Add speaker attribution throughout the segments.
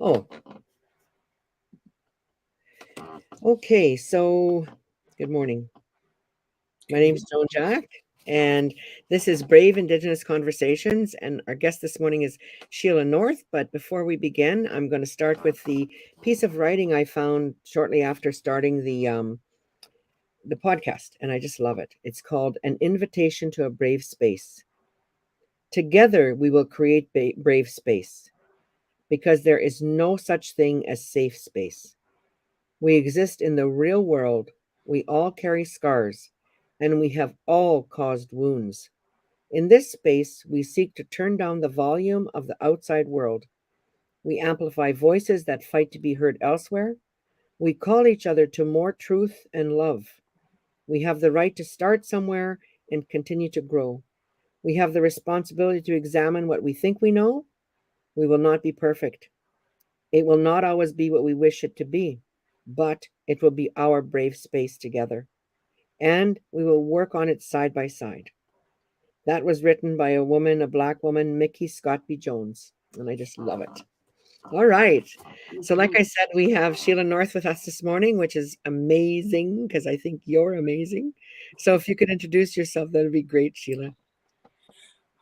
Speaker 1: Oh, okay. So, good morning. My
Speaker 2: Good
Speaker 1: name is
Speaker 2: morning.
Speaker 1: Joan Jack, and this is Brave Indigenous Conversations. And our guest this morning is Sheila North. But before we begin, I'm going to start with the piece of writing I found shortly after starting the podcast, and I just love it. It's called "An Invitation to a Brave Space." Together, we will create brave space because there is no such thing as safe space. We exist in the real world. We all carry scars, and we have all caused wounds. In this space, we seek to turn down the volume of the outside world. We amplify voices that fight to be heard elsewhere. We call each other to more truth and love. We have the right to start somewhere and continue to grow. We have the responsibility to examine what we think we know. We will not be perfect. It will not always be what we wish it to be, but it will be our brave space together. And we will work on it side by side. That was written by a woman, a Black woman, Mickey Scott B. Jones. And I just love it. All right. So, like
Speaker 2: Mhm.
Speaker 1: I said, we have Sheila North with us this morning, which is amazing because I think you're amazing. So, if you could introduce yourself, that would be great, Sheila.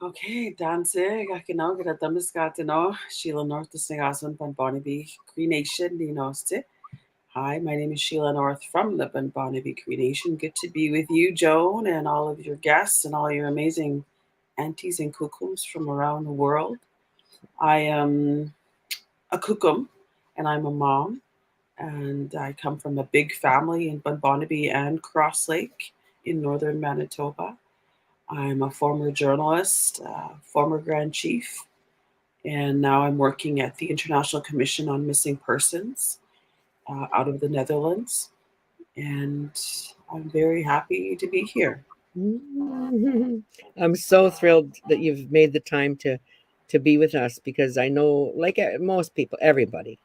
Speaker 2: Okay, Danzig, Akinaw, Gratamiskatino, Sheila North, the Singasan, Bonbonibi, Cree Nation, Dinoste. Hi, my name is Sheila North from the Bonbonibi Cree Nation. Good to be with you, Joan, and all of your guests and all your amazing aunties and kukums from around the world. I am a kukum, and I'm a mom, and I come from a big family in Bonbonibi and Cross Lake in northern Manitoba. I'm a former journalist, former Grand Chief, and now I'm working at the International Commission on Missing Persons out of the Netherlands. And I'm very happy to be here.
Speaker 1: I'm so thrilled that you've made the time to be with us because I know, like most people, everybody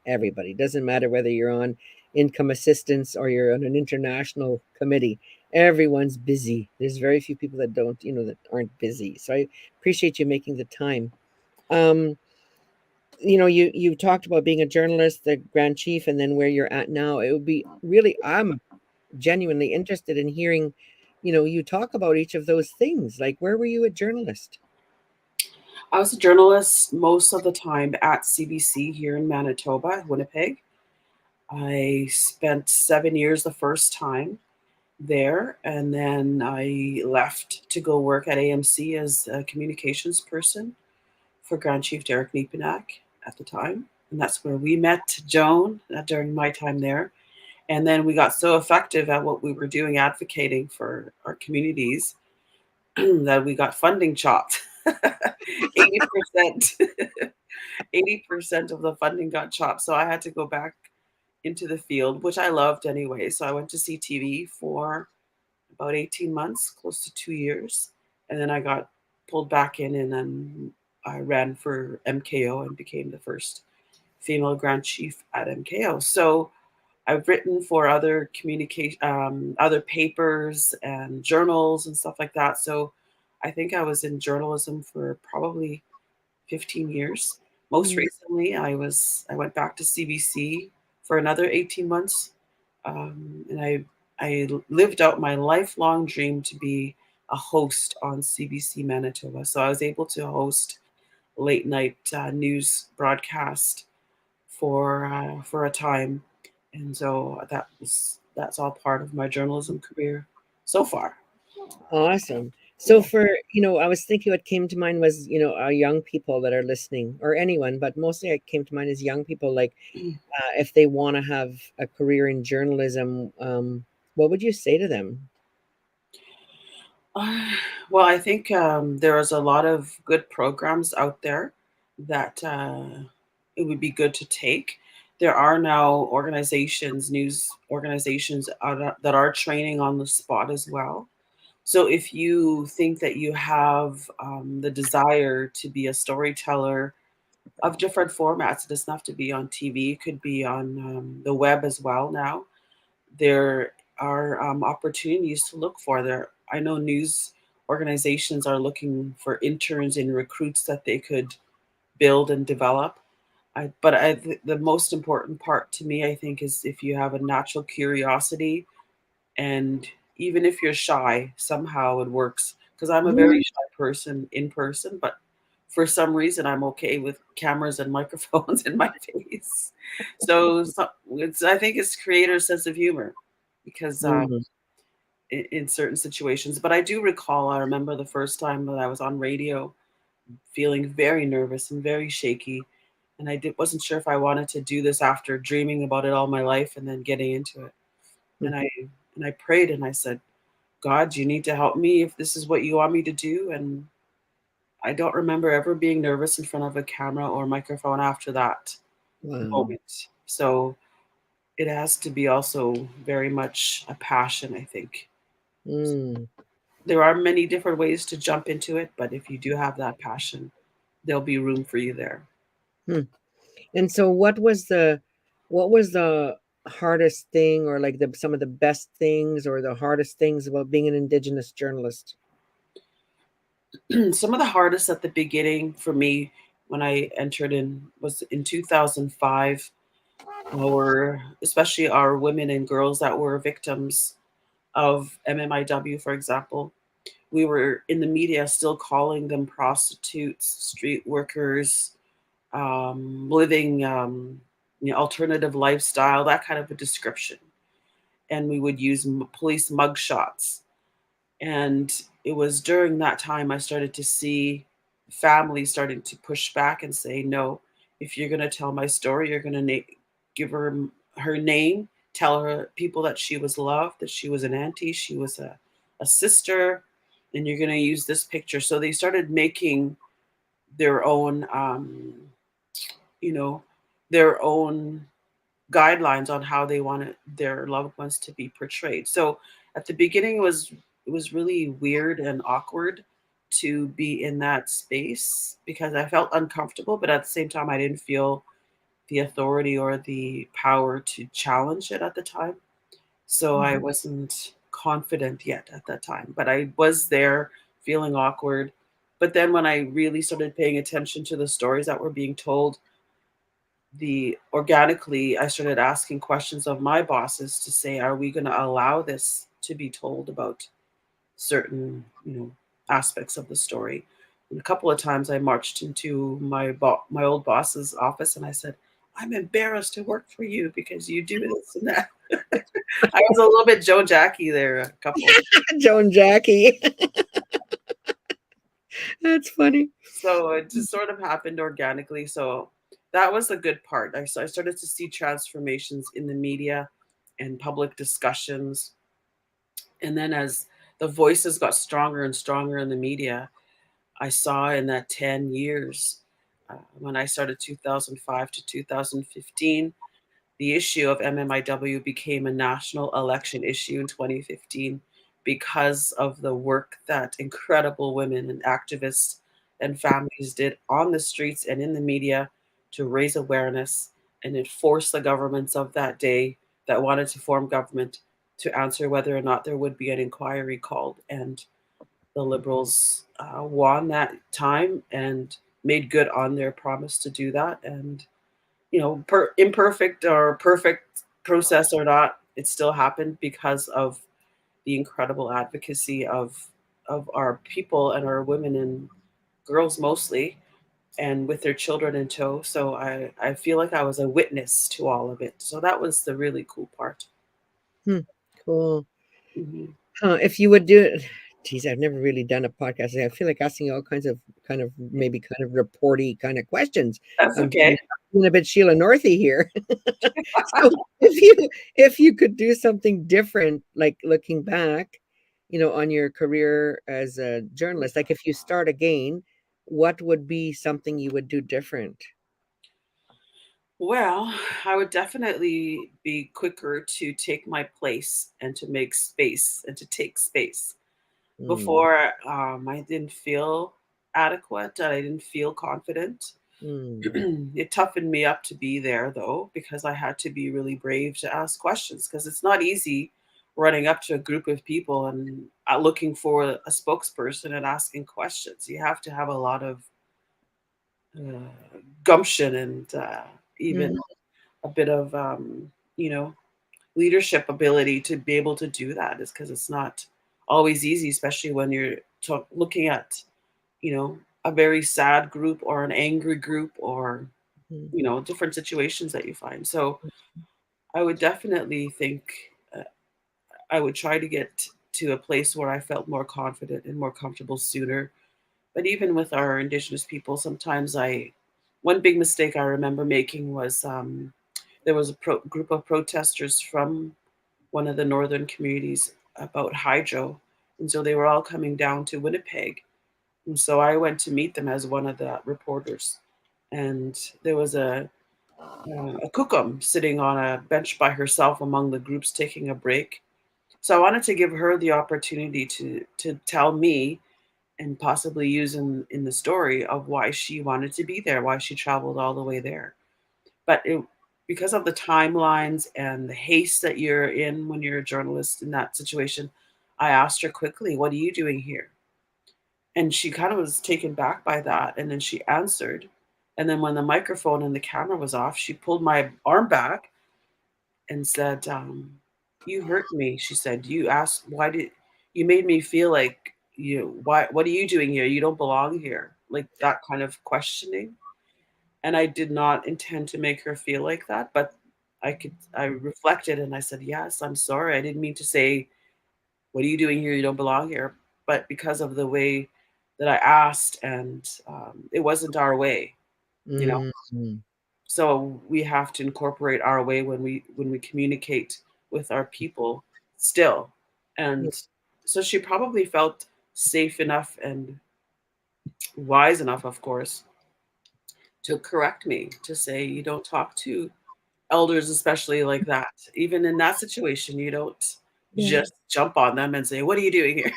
Speaker 1: doesn't matter whether you're on income assistance or you're on an international committee. Everyone's busy. There's very few people that don't, that aren't busy. So I appreciate you making the time. Um, you talked about being a journalist, the Grand Chief, and then where you're at now. It would be really, I'm genuinely interested in hearing, you talk about each of those things. Like, where were you a journalist?
Speaker 2: I was a journalist most of the time at CBC here in Manitoba, Winnipeg. I spent 7 years the first time there, and then I left to go work at AMC as a communications person for Grand Chief Derek Nepanak at the time. And that's where we met Joan during my time there. And then we got so effective at what we were doing, advocating for our communities, that we got funding chopped. 80%, 80% of the funding got chopped. So I had to go back into the field, which I loved anyway. So I went to CTV for about 18 months, close to 2 years. And then I got pulled back in, and then I ran for MKO and became the first female Grand Chief at MKO. So I've written for other communication, other papers and journals and stuff like that. So I think I was in journalism for probably 15 years. Most
Speaker 1: Mm.
Speaker 2: recently, I went back to CBC for another 18 months, and I lived out my lifelong dream to be a host on CBC Manitoba. So I was able to host late night news broadcast for a time, and so that's all part of my journalism career so far.
Speaker 1: Awesome. So
Speaker 2: Yeah.
Speaker 1: for, I was thinking what came to mind was, our young people that are listening, or anyone, but mostly it came to mind as young people, like if they want to have a career in journalism, what would you say to them?
Speaker 2: Uh, well, I think there is a lot of good programs out there that it would be good to take. There are now organizations, news organizations that are training on the spot as well. So if you think that you have the desire to be a storyteller of different formats, it doesn't have to be on TV, it could be on the web as well now. There are opportunities to look for there. I know news organizations are looking for interns and recruits that they could build and develop. The most important part to me, I think, is if you have a natural curiosity, and even if you're shy, somehow it works. Because I'm a very
Speaker 1: Mm.
Speaker 2: shy person in person, but for some reason I'm okay with cameras and microphones in my face. I think it's creator's sense of humor, because
Speaker 1: Mm.
Speaker 2: in certain situations. But I remember the first time that I was on radio, feeling very nervous and very shaky, and wasn't sure if I wanted to do this after dreaming about it all my life and then getting into it.
Speaker 1: Mm.
Speaker 2: And I prayed and I said, God, you need to help me if this is what you want me to do. And I don't remember ever being nervous in front of a camera or microphone after that
Speaker 1: Wow.
Speaker 2: moment. So it has to be also very much a passion, I think.
Speaker 1: Mm.
Speaker 2: There are many different ways to jump into it, but if you do have that passion, there'll be room for you there.
Speaker 1: Hmm. And so what was the hardest thing, or like some of the best things or the hardest things about being an Indigenous journalist?
Speaker 2: Some of the hardest at the beginning for me when I entered in was in 2005. Our Especially our women and girls that were victims of MMIW, for example. We were in the media still calling them prostitutes, street workers, living alternative lifestyle, that kind of a description. And we would use police mugshots. And it was during that time I started to see families starting to push back and say, no, if you're going to tell my story, you're going to give her name, tell her people that she was loved, that she was an auntie, she was a sister, and you're going to use this picture. So they started making their own, you know, their own guidelines on how they wanted their loved ones to be portrayed. So at the beginning it was really weird and awkward to be in that space because I felt uncomfortable, but at the same time I didn't feel the authority or the power to challenge it at the time. So I
Speaker 1: Mhm.
Speaker 2: wasn't confident yet at that time, but I was there feeling awkward. But then when I really started paying attention to the stories that were being told, the organically I started asking questions of my bosses to say, are we going to allow this to be told about certain, aspects of the story? And a couple of times I marched into my old boss's office and I said, I'm embarrassed to work for you because you do this and that. I was a little bit Joe Jackie there a couple.
Speaker 1: Joan Jackie. That's funny.
Speaker 2: So it just sort of happened organically. So that was the good part. I started to see transformations in the media and public discussions. And then as the voices got stronger and stronger in the media, I saw in that 10 years, when I started 2005 to 2015, the issue of MMIW became a national election issue in 2015 because of the work that incredible women and activists and families did on the streets and in the media to raise awareness. And it forced the governments of that day that wanted to form government to answer whether or not there would be an inquiry called. And the Liberals won that time and made good on their promise to do that. And imperfect or perfect process or not, it still happened because of the incredible advocacy of our people and our women and girls mostly, and with their children in tow. So I feel like I was a witness to all of it. So that was the really cool part.
Speaker 1: Hmm. Cool.
Speaker 2: Hmm.
Speaker 1: If you would do it, geez, I've never really done a podcast. I feel like asking all kinds of maybe kind of reporty kind of questions.
Speaker 2: That's
Speaker 1: I'm
Speaker 2: okay.
Speaker 1: being a bit Sheila Northy here. So if you could do something different, like looking back, on your career as a journalist, like if you start again, what would be something you would do different?
Speaker 2: Well, I would definitely be quicker to take my place and to make space and to take space.
Speaker 1: Mm,
Speaker 2: Before, I didn't feel adequate and I didn't feel confident.
Speaker 1: mm,
Speaker 2: It toughened me up to be there though, because I had to be really brave to ask questions because it's not easy running up to a group of people and looking for a spokesperson and asking questions. You have to have a lot of gumption and even
Speaker 1: Mhm.
Speaker 2: a bit of you know leadership ability to be able to do that, is because it's not always easy, especially when you're looking at a very sad group or an angry group, or
Speaker 1: Mhm.
Speaker 2: different situations that you find. So I would definitely think I would try to get to a place where I felt more confident and more comfortable sooner. But even with our Indigenous people, sometimes one big mistake I remember making was there was a group of protesters from one of the northern communities about hydro. And so they were all coming down to Winnipeg. And so I went to meet them as one of the reporters. And there was a cookum sitting on a bench by herself among the groups taking a break. So I wanted to give her the opportunity to tell me and possibly use in the story of why she wanted to be there, why she traveled all the way there. But because of the timelines and the haste that you're in when you're a journalist in that situation, I asked her quickly, "What are you doing here?" And she kind of was taken back by that. And then she answered. And then when the microphone and the camera was off, she pulled my arm back and said, "You hurt me." She said, "You asked, why did you made me feel like what are you doing here? You don't belong here." Like that kind of questioning. And I did not intend to make her feel like that, but I reflected and I said, "Yes, I'm sorry. I didn't mean to say, what are you doing here? You don't belong here." But because of the way that I asked, and it wasn't our way, you know.
Speaker 1: Mhm.
Speaker 2: So we have to incorporate our way when we communicate with our people still.
Speaker 1: Yeah.
Speaker 2: And so she probably felt safe enough and wise enough, of course, to correct me, to say, "You don't talk to elders, especially like that. Even in that situation, you don't
Speaker 1: Yeah.
Speaker 2: just jump on them and say, 'What are you doing here?'"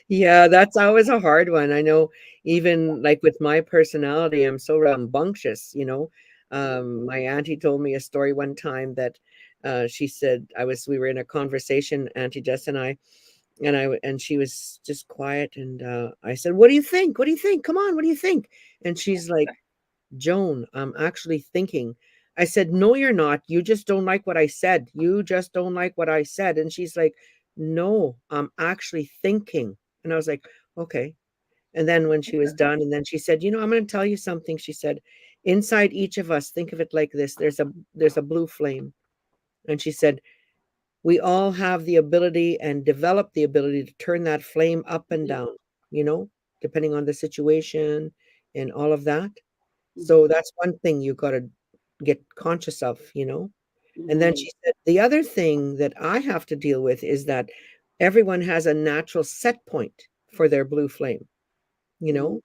Speaker 1: Yeah, that's always a hard one. I know even like with my personality, I'm so rambunctious, you know. My auntie told me a story one time that she said we were in a conversation, Auntie Jess and she was just quiet and I said, "What do you think? What do you think? Come on, what do you think?" And she's like, "Joan, I'm actually thinking." I said, "No, you're not. You just don't like what I said. You just don't like what I said." And she's like, "No, I'm actually thinking." And I was like, "Okay." And then when she was done, and then she said, I'm going to tell you something. She said, "Inside each of us, think of it like this. There's a blue flame." And she said, "We all have the ability and develop the ability to turn that flame up and
Speaker 2: Mhm,
Speaker 1: down, you know, depending on the situation and all of that. So
Speaker 2: mhm,
Speaker 1: that's one thing you got to get conscious of. And then
Speaker 2: mhm,
Speaker 1: she said, "The other thing that I have to deal with is that everyone has a natural set point for their blue flame, you
Speaker 2: mhm,
Speaker 1: know?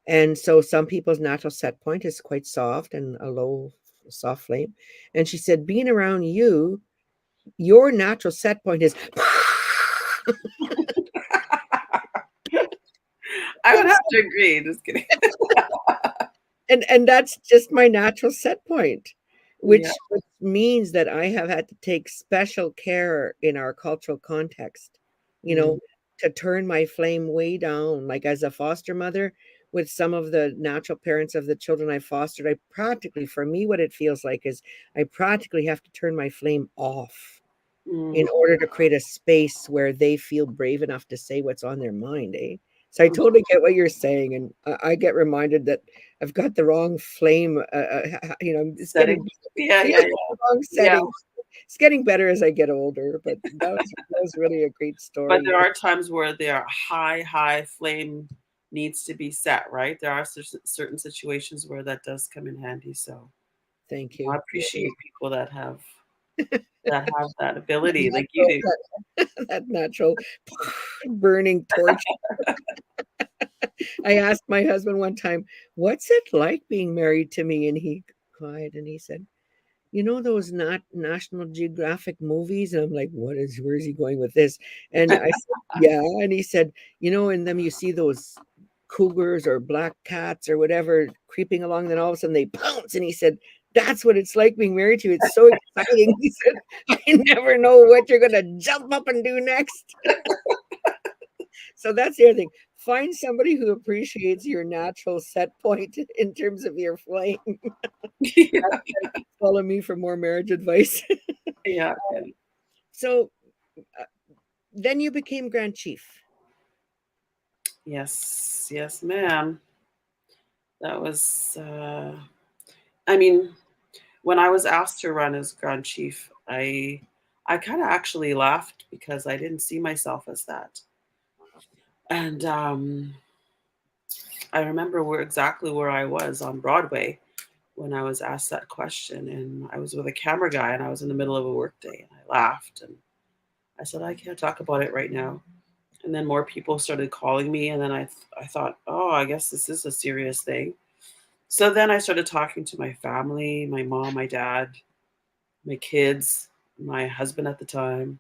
Speaker 1: And so some people's natural set point is quite soft and a low, soft flame." And she said, "Being around you, your natural set point is,"
Speaker 2: I would
Speaker 1: and
Speaker 2: have to agree. Just kidding.
Speaker 1: and that's just my natural set point,
Speaker 2: Yeah.
Speaker 1: which means that I have had to take special care in our cultural context, you
Speaker 2: Mm,
Speaker 1: know, to turn my flame way down. Like as a foster mother, with some of the natural parents of the children I fostered, I practically, for me, what it feels like is I practically have to turn my flame off in
Speaker 2: mm,
Speaker 1: order to create a space where they feel brave enough to say what's on their mind, eh? So I
Speaker 2: mm.
Speaker 1: totally get what you're saying, and I get reminded that I've got the wrong flame. It's getting
Speaker 2: Setting. Yeah,
Speaker 1: yeah,
Speaker 2: yeah,
Speaker 1: the wrong
Speaker 2: yeah, yeah.
Speaker 1: setting. It's getting better as I get older, but that was really a great
Speaker 2: But there
Speaker 1: story.
Speaker 2: are times where their high flame needs to be set, right? There are certain situations where that does come in handy. So
Speaker 1: Thank
Speaker 2: I
Speaker 1: you.
Speaker 2: appreciate people that have that
Speaker 1: That
Speaker 2: ability, like you
Speaker 1: natural,
Speaker 2: do.
Speaker 1: that natural burning torch. I asked my husband one time, "What's it like being married to me?" And he cried and he said, those not National Geographic movies? And I'm like, where is he going with this? And I said, yeah. And he said, in them you see those cougars or black cats or whatever creeping along, then all of a sudden they pounce. And he said, "That's what it's like being married to you. It's so exciting." He said, "I never know what you're gonna jump up and do next." So that's the other thing. Find somebody who appreciates your natural set point in terms of your flame.
Speaker 2: Yeah,
Speaker 1: Follow me for more marriage advice.
Speaker 2: yeah, yeah.
Speaker 1: So uh, then you became Grand Chief.
Speaker 2: Yes, yes, ma'am. That was, I mean, when I was asked to run as Grand Chief, I kind of actually laughed because I didn't see myself as that. And I remember exactly where I was on Broadway when I was asked that question, and I was with a camera guy, and I was in the middle of a workday, and I laughed, and I said, I can't talk about it right now. And then more people started calling me, and then I thought, oh, I guess this is a serious thing. So then I started talking to my family, my mom, my dad, my kids, my husband at the time,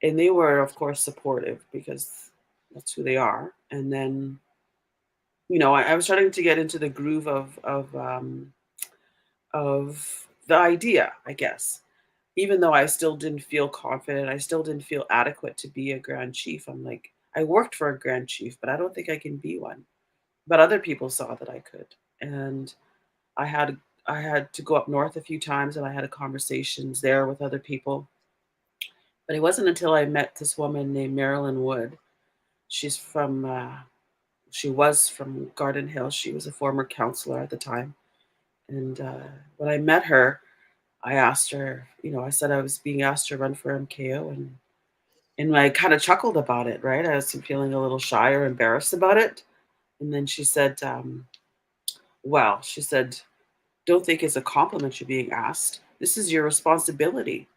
Speaker 2: and they were, of course, supportive because that's who they are. And then, I was starting to get into the groove of the idea, I guess. Even though I still didn't feel confident, I still didn't feel adequate to be a grand chief. I'm like, I worked for a grand chief, but I don't think I can be one. But other people saw that I could, and I had I had to go up north a few times, and I had conversations there with other people. But it wasn't until I met this woman named Marilyn Wood. She's from she was from Garden Hill. She was a former counselor at the time, and when I met her, I asked her. I said I was being asked to run for MKO, and I kind of chuckled about it. Right, I was feeling a little shy or embarrassed about it, and then she said, "Well," she said, "don't think it's a compliment you're being asked. This is your responsibility."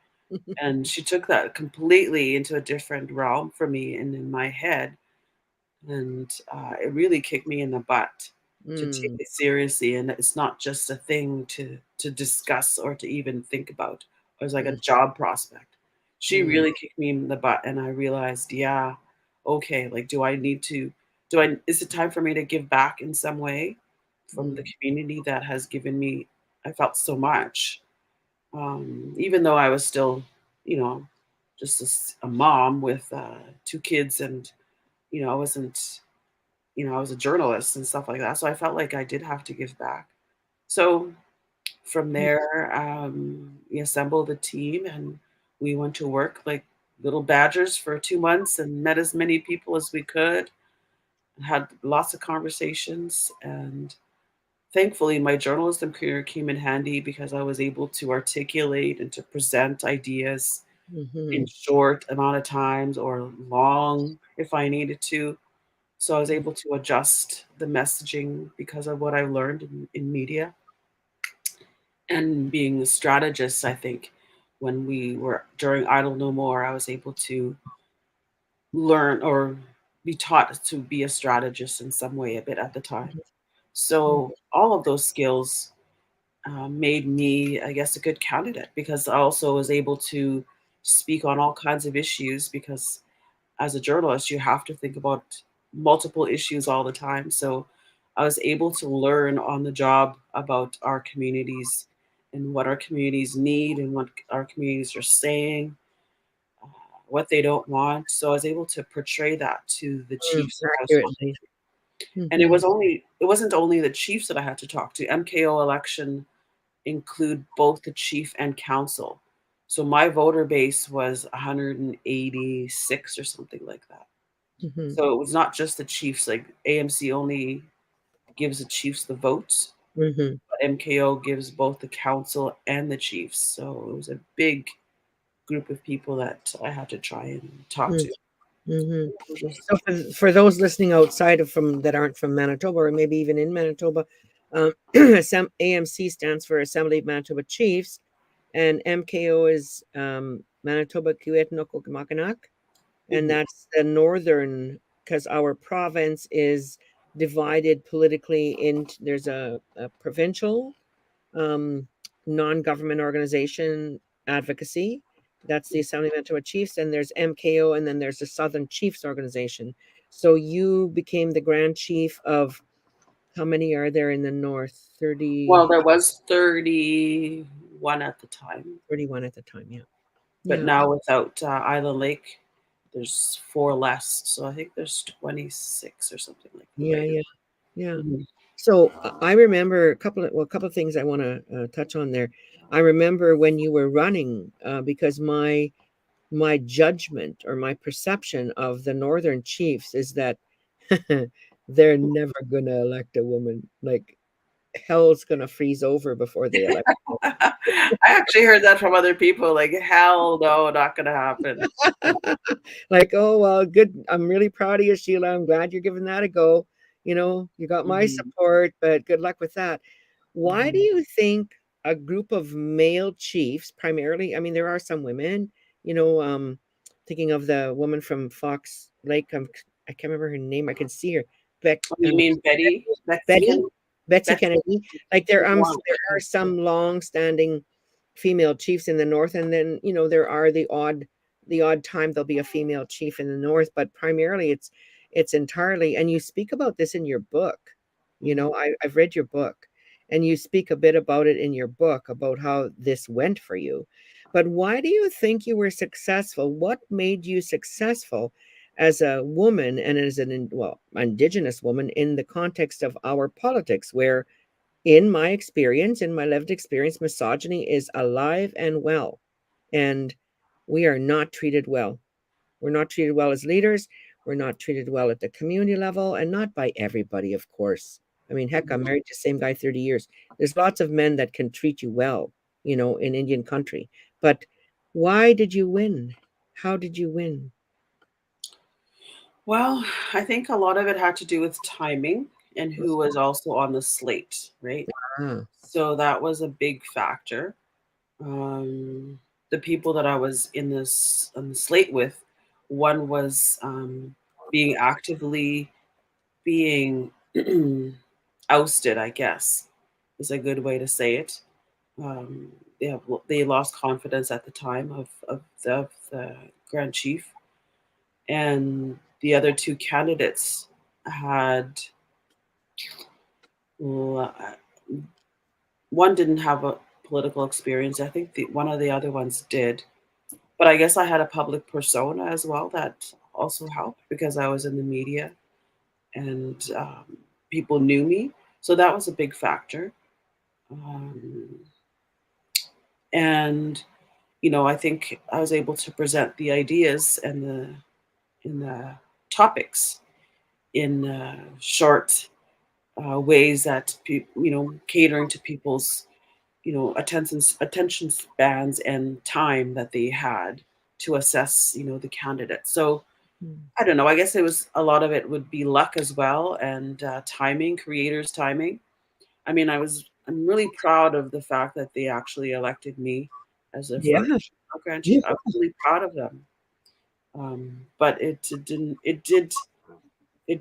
Speaker 2: And she took that completely into a different realm for me and in my head. And it really kicked me in the butt to take
Speaker 1: Mm,
Speaker 2: it seriously. And it's not just a thing to discuss or to even think about. It was like a
Speaker 1: mm,
Speaker 2: job prospect. She
Speaker 1: mm,
Speaker 2: really kicked me in the butt. And I realized, yeah, okay, like, is it time for me to give back in some way from the
Speaker 1: mm,
Speaker 2: community that has given me, I felt so much, even though I was still, you know, just a mom with two kids, and I wasn't, I was a journalist and stuff like that. So I felt like I did have to give back. So from
Speaker 1: mm,
Speaker 2: there, we assembled a team, and we went to work like little badgers for 2 months and met as many people as we could, and had lots of conversations. And thankfully, my journalism career came in handy because I was able to articulate and to present ideas in
Speaker 1: mhm,
Speaker 2: short amount of times or long if I needed to. So I was
Speaker 1: mm,
Speaker 2: able to adjust the messaging because of what I learned in media. And being a strategist, I think when we were during Idle No More, I was able to learn or be taught to be a strategist in some way a bit at the time.
Speaker 1: mhm,
Speaker 2: So all of those skills made me, I guess, a good candidate because I also was able to speak on all kinds of issues because as a journalist, you have to think about multiple issues all the time. So I was able to learn on the job about our communities and what our communities need and what our communities are saying, uh, what they don't want. So I was able to portray that to the
Speaker 1: mm,
Speaker 2: chiefs that I was talking
Speaker 1: accurately.
Speaker 2: to. And
Speaker 1: Mhm,
Speaker 2: it wasn't only the chiefs that I had to talk to. MKO election include both the chief and council. So my voter base was 186 or something like that.
Speaker 1: mhm,
Speaker 2: So it was not just the chiefs. Like AMC only gives the chiefs the votes,
Speaker 1: mhm,
Speaker 2: but MKO gives both the council and the chiefs. So it was a big group of people that I had to try and talk
Speaker 1: mm,
Speaker 2: to.
Speaker 1: mhm.
Speaker 2: It was just-
Speaker 1: So for those listening outside of from that aren't from Manitoba or maybe even in Manitoba, AMC stands for Assembly of Manitoba Chiefs, and MKO is Manitoba Kiwetinokumakanaak, and
Speaker 2: Mhm.
Speaker 1: that's the northern because our province is divided politically into there's a provincial um, non-government organization advocacy. That's the Assembly of Manitoba Chiefs, and there's MKO, and then there's the Southern Chiefs organization. So you became the Grand Chief of how many are there in the north?
Speaker 2: Well,
Speaker 1: 30,
Speaker 2: there was 31 at the time,
Speaker 1: 31 at the time. Yeah.
Speaker 2: but
Speaker 1: Yeah.
Speaker 2: now without Island Lake, there's four less. So I think there's 26 or something like the
Speaker 1: Yeah,
Speaker 2: way.
Speaker 1: yeah, yeah.
Speaker 2: Mhm.
Speaker 1: So I remember a couple of things I want to touch on there. I remember when you were running, because my judgment or my perception of the Northern Chiefs is that they're never gonna elect a woman. Like hell's gonna freeze over before they elect.
Speaker 2: I actually heard that from other people. Like, hell no, not gonna happen.
Speaker 1: Like, oh well, good. I'm really proud of you, Sheila. I'm glad you're giving that a go. You got my
Speaker 2: Mhm,
Speaker 1: support, but good luck with that. Why do
Speaker 2: mhm.
Speaker 1: you think a group of male chiefs, primarily, I mean, there are some women, you know, um, thinking of the woman from Fox Lake, I can't remember her name. I can see her. Beck,
Speaker 2: Oh, you mean Betty? Betsy
Speaker 1: Betty,
Speaker 2: Kennedy?
Speaker 1: Betsy
Speaker 2: Betsy
Speaker 1: Kennedy. Like
Speaker 2: was one.
Speaker 1: there are some long-standing female chiefs in the north, and then there are the odd time there'll be a female chief in the north, but primarily it's entirely. And you speak about this in your book.
Speaker 2: Mhm.
Speaker 1: I've read your book, and you speak a bit about it in your book about how this went for you. But why do you think you were successful? What made you successful as a woman and as Indigenous woman in the context of our politics, where, in my lived experience, misogyny is alive and well, and we are not treated well. We're not treated well as leaders. We're not treated well at the community level, and not by everybody, of course. I mean, heck, I'm married to the same guy 30 years. There's lots of men that can treat you well, in Indian country. But why did you win? How did you win?
Speaker 2: Well, I think a lot of it had to do with timing and who was also on the slate, right?
Speaker 1: Ah,
Speaker 2: So that was a big factor. Um, the people that I was in this on the slate with, one was being actively being ousted, I guess, is a good way to say it. Um, they lost confidence at the time of the Grand Chief, and the other two candidates had one didn't have a political experience. I think one of the other ones did, but I guess I had a public persona as well that also helped because I was in the media and people knew me, so that was a big factor. Um, and I think I was able to present the ideas and the topics in short ways that catering to people's attention spans and time that they had to assess the candidate. So
Speaker 1: hmm.
Speaker 2: I don't know. I guess it was a lot of it would be luck as well and timing, creators' timing. I mean, I'm really proud of the fact that they actually elected me as a
Speaker 1: Yeah,
Speaker 2: first grand chief.
Speaker 1: yeah.
Speaker 2: I was really proud of them. But it didn't. It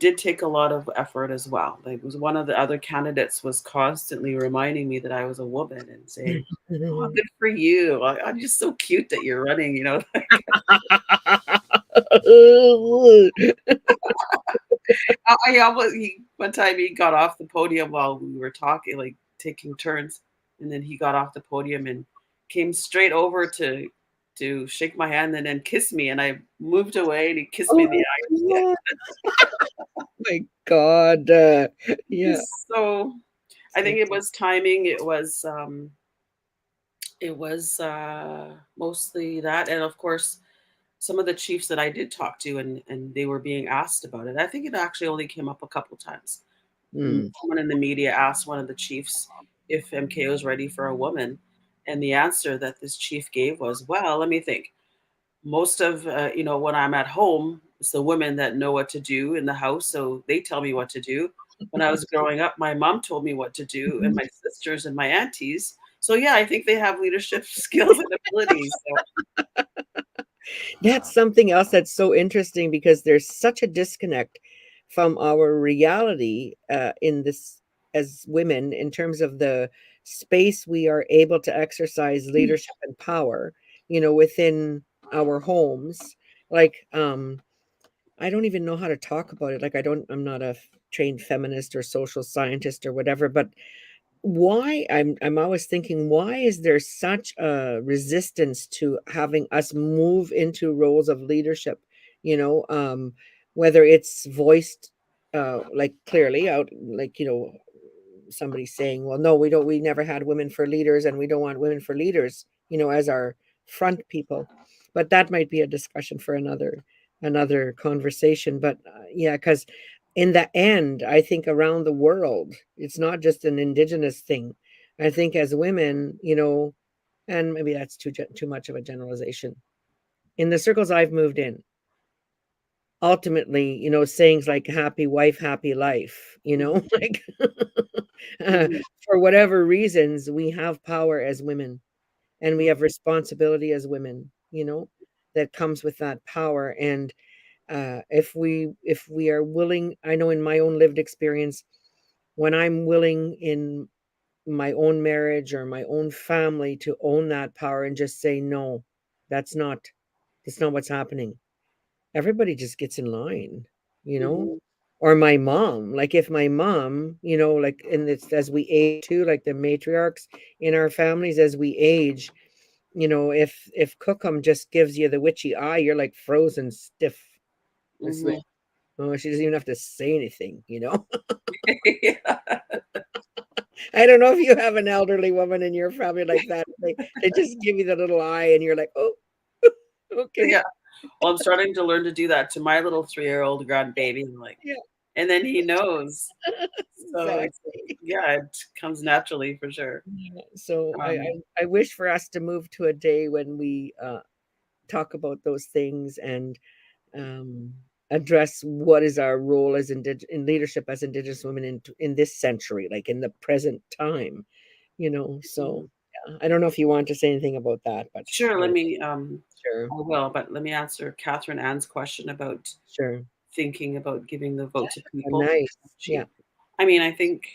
Speaker 2: did take a lot of effort as well. Like, it was one of the other candidates was constantly reminding me that I was a woman and saying, "Oh, good for you! I'm just so cute that you're running." I almost one time he got off the podium while we were talking, like taking turns, and then he got off the podium and came straight over to shake my hand and then kiss me, and I moved away and he kissed me in the
Speaker 1: Oh,
Speaker 2: eye.
Speaker 1: yeah. My God. Yeah.
Speaker 2: So I
Speaker 1: So
Speaker 2: think it was timing. It was mostly that, and of course, some of the chiefs that I did talk to, and they were being asked about it. I think it actually only came up a couple times.
Speaker 1: mm,
Speaker 2: Someone in the media asked one of the chiefs if MK was ready for a woman, and the answer that this chief gave was, "Well, let me think. Most of when I'm at home, it's the women that know what to do in the house, so they tell me what to do. When I was growing up, my mom told me what to do, and my sisters and my aunties. So yeah, I think they have leadership skills and abilities." So
Speaker 1: that's something else that's so interesting, because there's such a disconnect from our reality, in this, as women, in terms of the space we are able to exercise leadership and power, within our homes. Like, I don't even know how to talk about it. Like, I'm not a trained feminist or social scientist or whatever, but why, I'm always thinking, why is there such a resistance to having us move into roles of leadership, whether it's voiced like clearly out, like somebody saying, well, no, we never had women for leaders, and we don't want women for leaders, as our front people. But that might be a discussion for another conversation. But yeah, because in the end, I think around the world, it's not just an indigenous thing. I think as women, and maybe that's too much of a generalization. In the circles I've moved in, ultimately, sayings like happy wife, happy life,
Speaker 2: Mhm.
Speaker 1: like uh,
Speaker 2: Mhm.
Speaker 1: for whatever reasons, we have power as women, and we have responsibility as women, that comes with that power. And if we are willing, I know in my own lived experience, when I'm willing in my own marriage or my own family to own that power and just say no, that's not that's not what's happening, everybody just gets in line, you know?
Speaker 2: Mhm.
Speaker 1: Or my mom, like if my mom, like, and it's as we age too, like the matriarchs in our families, as we age, if Cookham just gives you the witchy eye, you're like frozen stiff. It's like,
Speaker 2: Mhm.
Speaker 1: oh, she doesn't even have to say anything.
Speaker 2: Yeah.
Speaker 1: I don't know if you have an elderly woman in your family like that. They just give you the little eye and you're like, oh, okay.
Speaker 2: Yeah. Well, I'm starting to learn to do that to my little 3-year-old grandbaby. I'm like,
Speaker 1: Yeah,
Speaker 2: and then he knows. So it's,
Speaker 1: exactly.
Speaker 2: yeah, it comes naturally for sure.
Speaker 1: Yeah, so I,
Speaker 2: Um,
Speaker 1: I I wish for us to move to a day when we talk about those things and um, address what is our role as in leadership as Indigenous women in this century, like in the present time. So yeah, I don't know if you want to say anything about that, but
Speaker 2: sure,
Speaker 1: yeah,
Speaker 2: I
Speaker 1: sure,
Speaker 2: will, but let me answer Catherine Ann's question about
Speaker 1: sure.
Speaker 2: thinking about giving the vote to
Speaker 1: Oh,
Speaker 2: people.
Speaker 1: nice.
Speaker 2: She,
Speaker 1: Yeah.
Speaker 2: I mean, I think,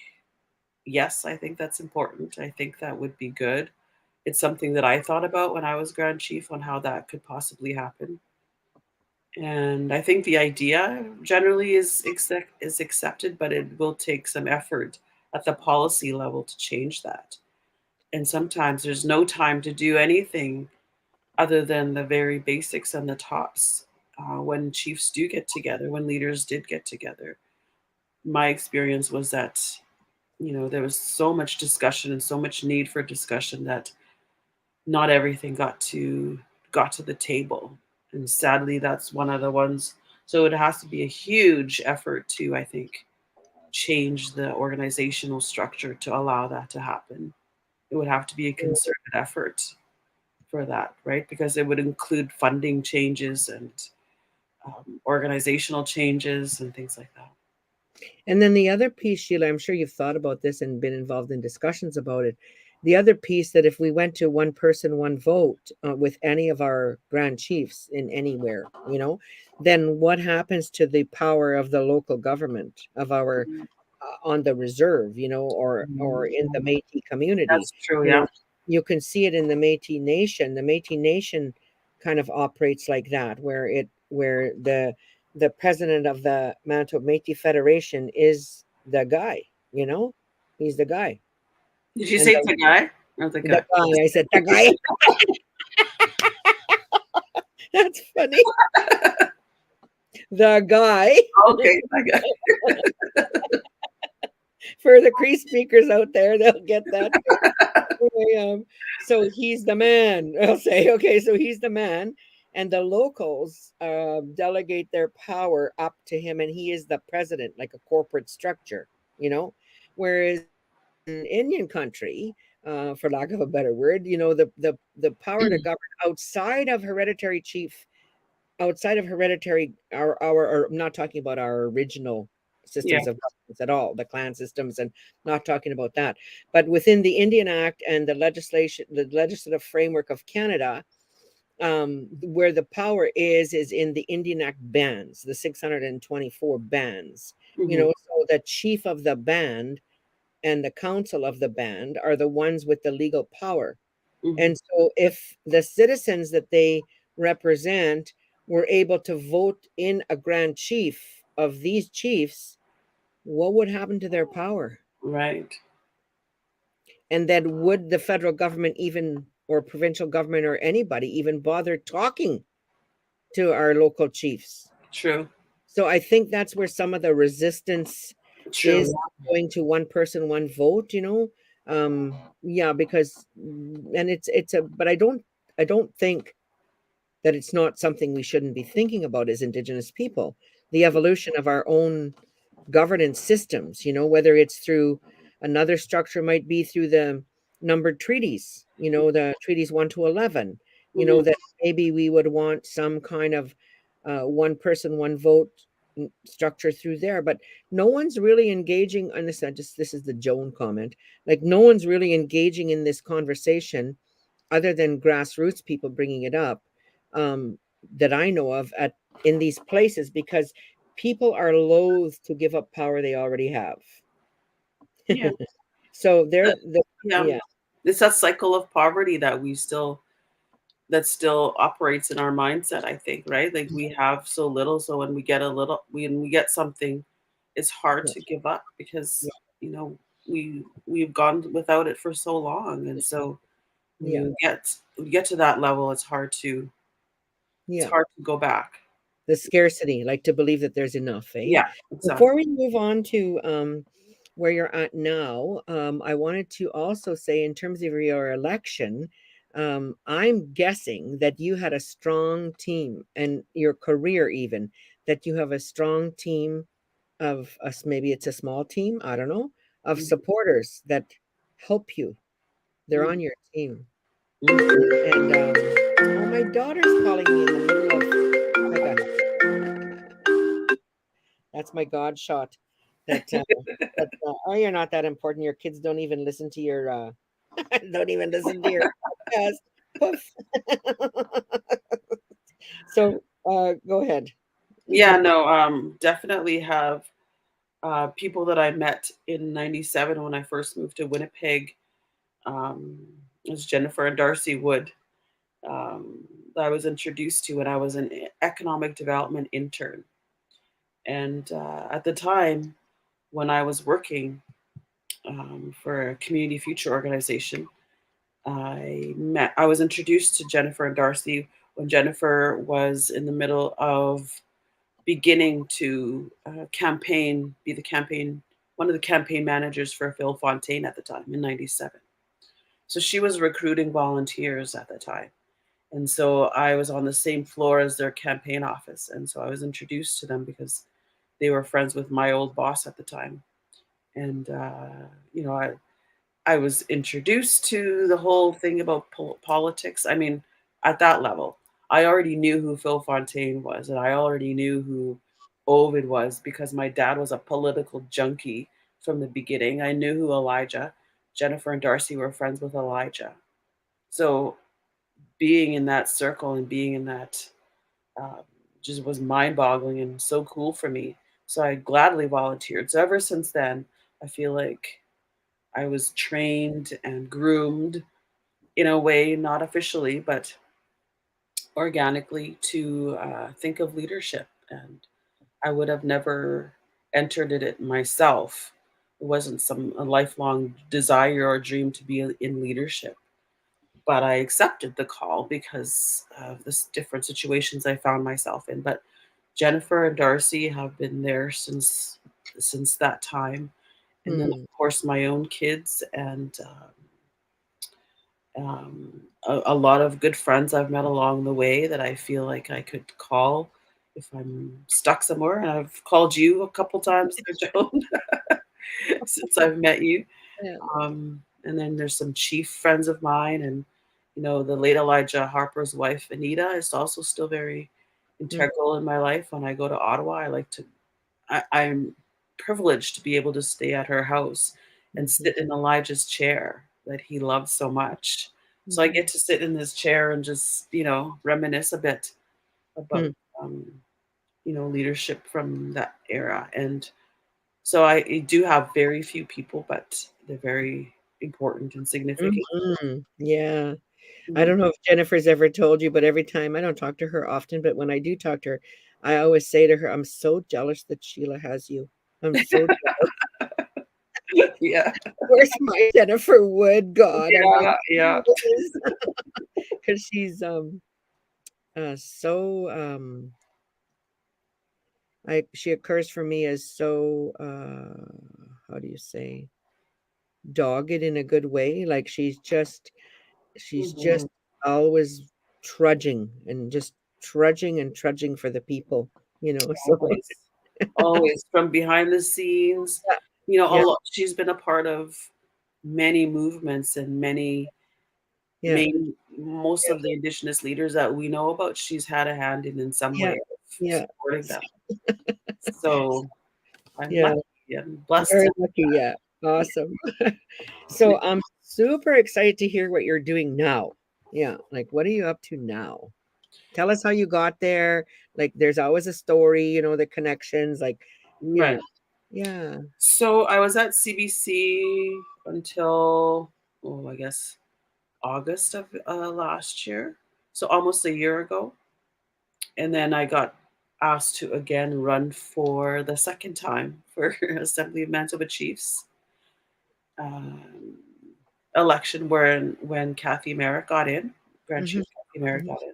Speaker 2: yes, I think that's important. I think that would be good. It's something that I thought about when I was Grand Chief on how that could possibly happen. And I think the idea generally is accepted, but it will take some effort at the policy level to change that. And sometimes there's no time to do anything other than the very basics and the tops. When chiefs do get together, when leaders did get together, my experience was that there was so much discussion and so much need for discussion that not everything got to the table, and sadly that's one of the ones. So it has to be a huge effort to, I think, change the organizational structure to allow that to happen. It would have to be a concerted effort for that, right? Because it would include funding changes and organizational changes and things like that.
Speaker 1: And then the other piece, Sheila, I'm sure you've thought about this and been involved in discussions about it. The other piece, that if we went to one person, one vote with any of our grand chiefs in anywhere, then what happens to the power of the local government of our
Speaker 2: Mhm.
Speaker 1: on the reserve, or in the
Speaker 2: Mhm.
Speaker 1: Métis community?
Speaker 2: That's true.
Speaker 1: You
Speaker 2: Yeah.
Speaker 1: know, you can see it in the Métis Nation. The Métis Nation kind of operates like that, where the president of the Manitoba Métis Federation is the guy. He's the guy,
Speaker 2: Did you
Speaker 1: and
Speaker 2: say the guy or the
Speaker 1: the
Speaker 2: guy?
Speaker 1: guy. I said the guy. That's funny. The guy.
Speaker 2: Okay, the guy.
Speaker 1: For the Cree speakers out there, they'll get that. Anyway, so he's the man. I'll say, okay, so he's the man, and the locals delegate their power up to him, and he is the president, like a corporate structure, Whereas in Indian country, for lack of a better word, the power to govern outside of hereditary chief, outside of hereditary, or I'm not talking about our original
Speaker 2: Yeah.
Speaker 1: systems of governance at all, the clan systems, and not talking about that, but within the Indian Act and the legislative framework of Canada, where the power is in the Indian Act bands, the 624 bands.
Speaker 2: Hmm.
Speaker 1: So the chief of the band and the council of the band are the ones with the legal power.
Speaker 2: Hmm.
Speaker 1: And so, if the citizens that they represent were able to vote in a grand chief of these chiefs, what would happen to their power?
Speaker 2: Right.
Speaker 1: And then, would the federal government even, or provincial government, or anybody even bother talking to our local chiefs.
Speaker 2: True.
Speaker 1: So I think that's where some of the resistance
Speaker 2: True.
Speaker 1: is going to one person, one vote, yeah, because and it's a but I don't think that it's not something we shouldn't be thinking about as Indigenous people, the evolution of our own governance systems, whether it's through another structure, might be through the numbered treaties, the treaties 1 to 11,
Speaker 2: Hmm.
Speaker 1: that maybe we would want some kind of one person, one vote structure through there. But no one's really engaging on this. This is the Joan comment. Like, no one's really engaging in this conversation other than grassroots people bringing it up, um, that I know of in these places, because people are loath to give up power they already have.
Speaker 2: Yeah.
Speaker 1: So
Speaker 2: Uh, yeah.
Speaker 1: yeah,
Speaker 2: It's that cycle of poverty that still operates in our mindset, I think, right? Like we have so little, so when we get something, it's hard
Speaker 1: yeah,
Speaker 2: to give up
Speaker 1: yeah,
Speaker 2: because, you know, we've gone without it for so long. And so when
Speaker 1: yeah,
Speaker 2: you get to that level, it's
Speaker 1: yeah.
Speaker 2: hard to go back.
Speaker 1: The scarcity, like to believe that there's enough, eh?
Speaker 2: Yeah, exactly.
Speaker 1: Before we move on to where you're at now, I wanted to also say, in terms of your election, I'm guessing that you had a strong team, and your career even, that you have a strong team of us. Maybe it's a small team, I don't know, of supporters that help you. They're on your team. And oh, my daughter's calling me in the middle of. That's my God shot. Oh, you're not that important. Your kids don't even listen to your don't even listen to your podcast. Poof. So go ahead.
Speaker 2: Yeah, no, definitely have people that I met in '97 when I first moved to Winnipeg. Um, it was Jennifer and Darcy Wood, that I was introduced to when I was an economic development intern. And at the time, when I was working for a community future organization, I was introduced to Jennifer and Darcy when Jennifer was in the middle of beginning to be the campaign one of the campaign managers for Phil Fontaine at the time in '97. So she was recruiting volunteers at the time. And so I was on the same floor as their campaign office. And so I was introduced to them because they were friends with my old boss at the time. And, you know, I was introduced to the whole thing about politics. I mean, at that level, I already knew who Phil Fontaine was, and I already knew who Ovid was because my dad was a political junkie from the beginning. I knew who Jennifer and Darcy were friends with Elijah. So being in that circle and being in that um, just was mind boggling and so cool for me. So I gladly volunteered. So ever since then, I feel like I was trained and groomed in a way, not officially, but organically to think of leadership. And I would have never entered it myself. It wasn't a lifelong desire or dream to be in leadership. But I accepted the call because of the different situations I found myself in. But Jennifer and Darcy have been there since that time, and then
Speaker 1: Hmm.
Speaker 2: of course my own kids and a lot of good friends I've met along the way that I feel like I could call if I'm stuck somewhere. And I've called you a couple times there, Joan, since I've met you.
Speaker 1: Yeah.
Speaker 2: And then there's some chief friends of mine, and the late Elijah Harper's wife, Anita, is also still very
Speaker 1: Mm,
Speaker 2: integral in my life. When I go to Ottawa, I'm privileged to be able to stay at her house and
Speaker 1: mhm,
Speaker 2: sit in Elijah's chair that he loves so much. So I get
Speaker 1: mhm,
Speaker 2: to sit in this chair and just, reminisce a bit about,
Speaker 1: mm,
Speaker 2: um, leadership from that era. And so I do have very few people, but they're very important and significant.
Speaker 1: mhm. Yeah. I
Speaker 2: Mhm.
Speaker 1: don't know if Jennifer's ever told you, but every time, I don't talk to her often, but when I do talk to her, I always say to her, "I'm so jealous that Sheila has you. I'm so
Speaker 2: Yeah,
Speaker 1: Where's my Jennifer Wood? God, I'm like,
Speaker 2: yeah, yeah.
Speaker 1: because she's so she occurs for me as so how do you say, dogged in a good way. Like she's
Speaker 2: Mhm.
Speaker 1: just always trudging and just trudging and trudging for the people, so
Speaker 2: Always, always from behind the scenes.
Speaker 1: yeah,
Speaker 2: A
Speaker 1: yeah,
Speaker 2: lot. She's been a part of many movements and
Speaker 1: yeah,
Speaker 2: most of the Indigenous leaders that we know about. She's had a hand in some
Speaker 1: yeah,
Speaker 2: way of
Speaker 1: yeah,
Speaker 2: supporting them. So I'm
Speaker 1: yeah.
Speaker 2: lucky and blessed
Speaker 1: Very
Speaker 2: to.
Speaker 1: lucky, yeah.
Speaker 2: Yeah.
Speaker 1: Awesome. So I'm super excited to hear what you're doing now. Yeah, like what are you up to now? Tell us how you got there. Like there's always a story, the connections, like yeah,
Speaker 2: Right.
Speaker 1: yeah.
Speaker 2: So I was at CBC until, I guess August of last year. So almost a year ago. And then I got asked to again run for the second time for Assembly of Manitoba Chiefs um, election when Kathy Merritt got in, Grand
Speaker 1: Mhm,
Speaker 2: Chief Kathy Merritt
Speaker 1: mhm.
Speaker 2: got in.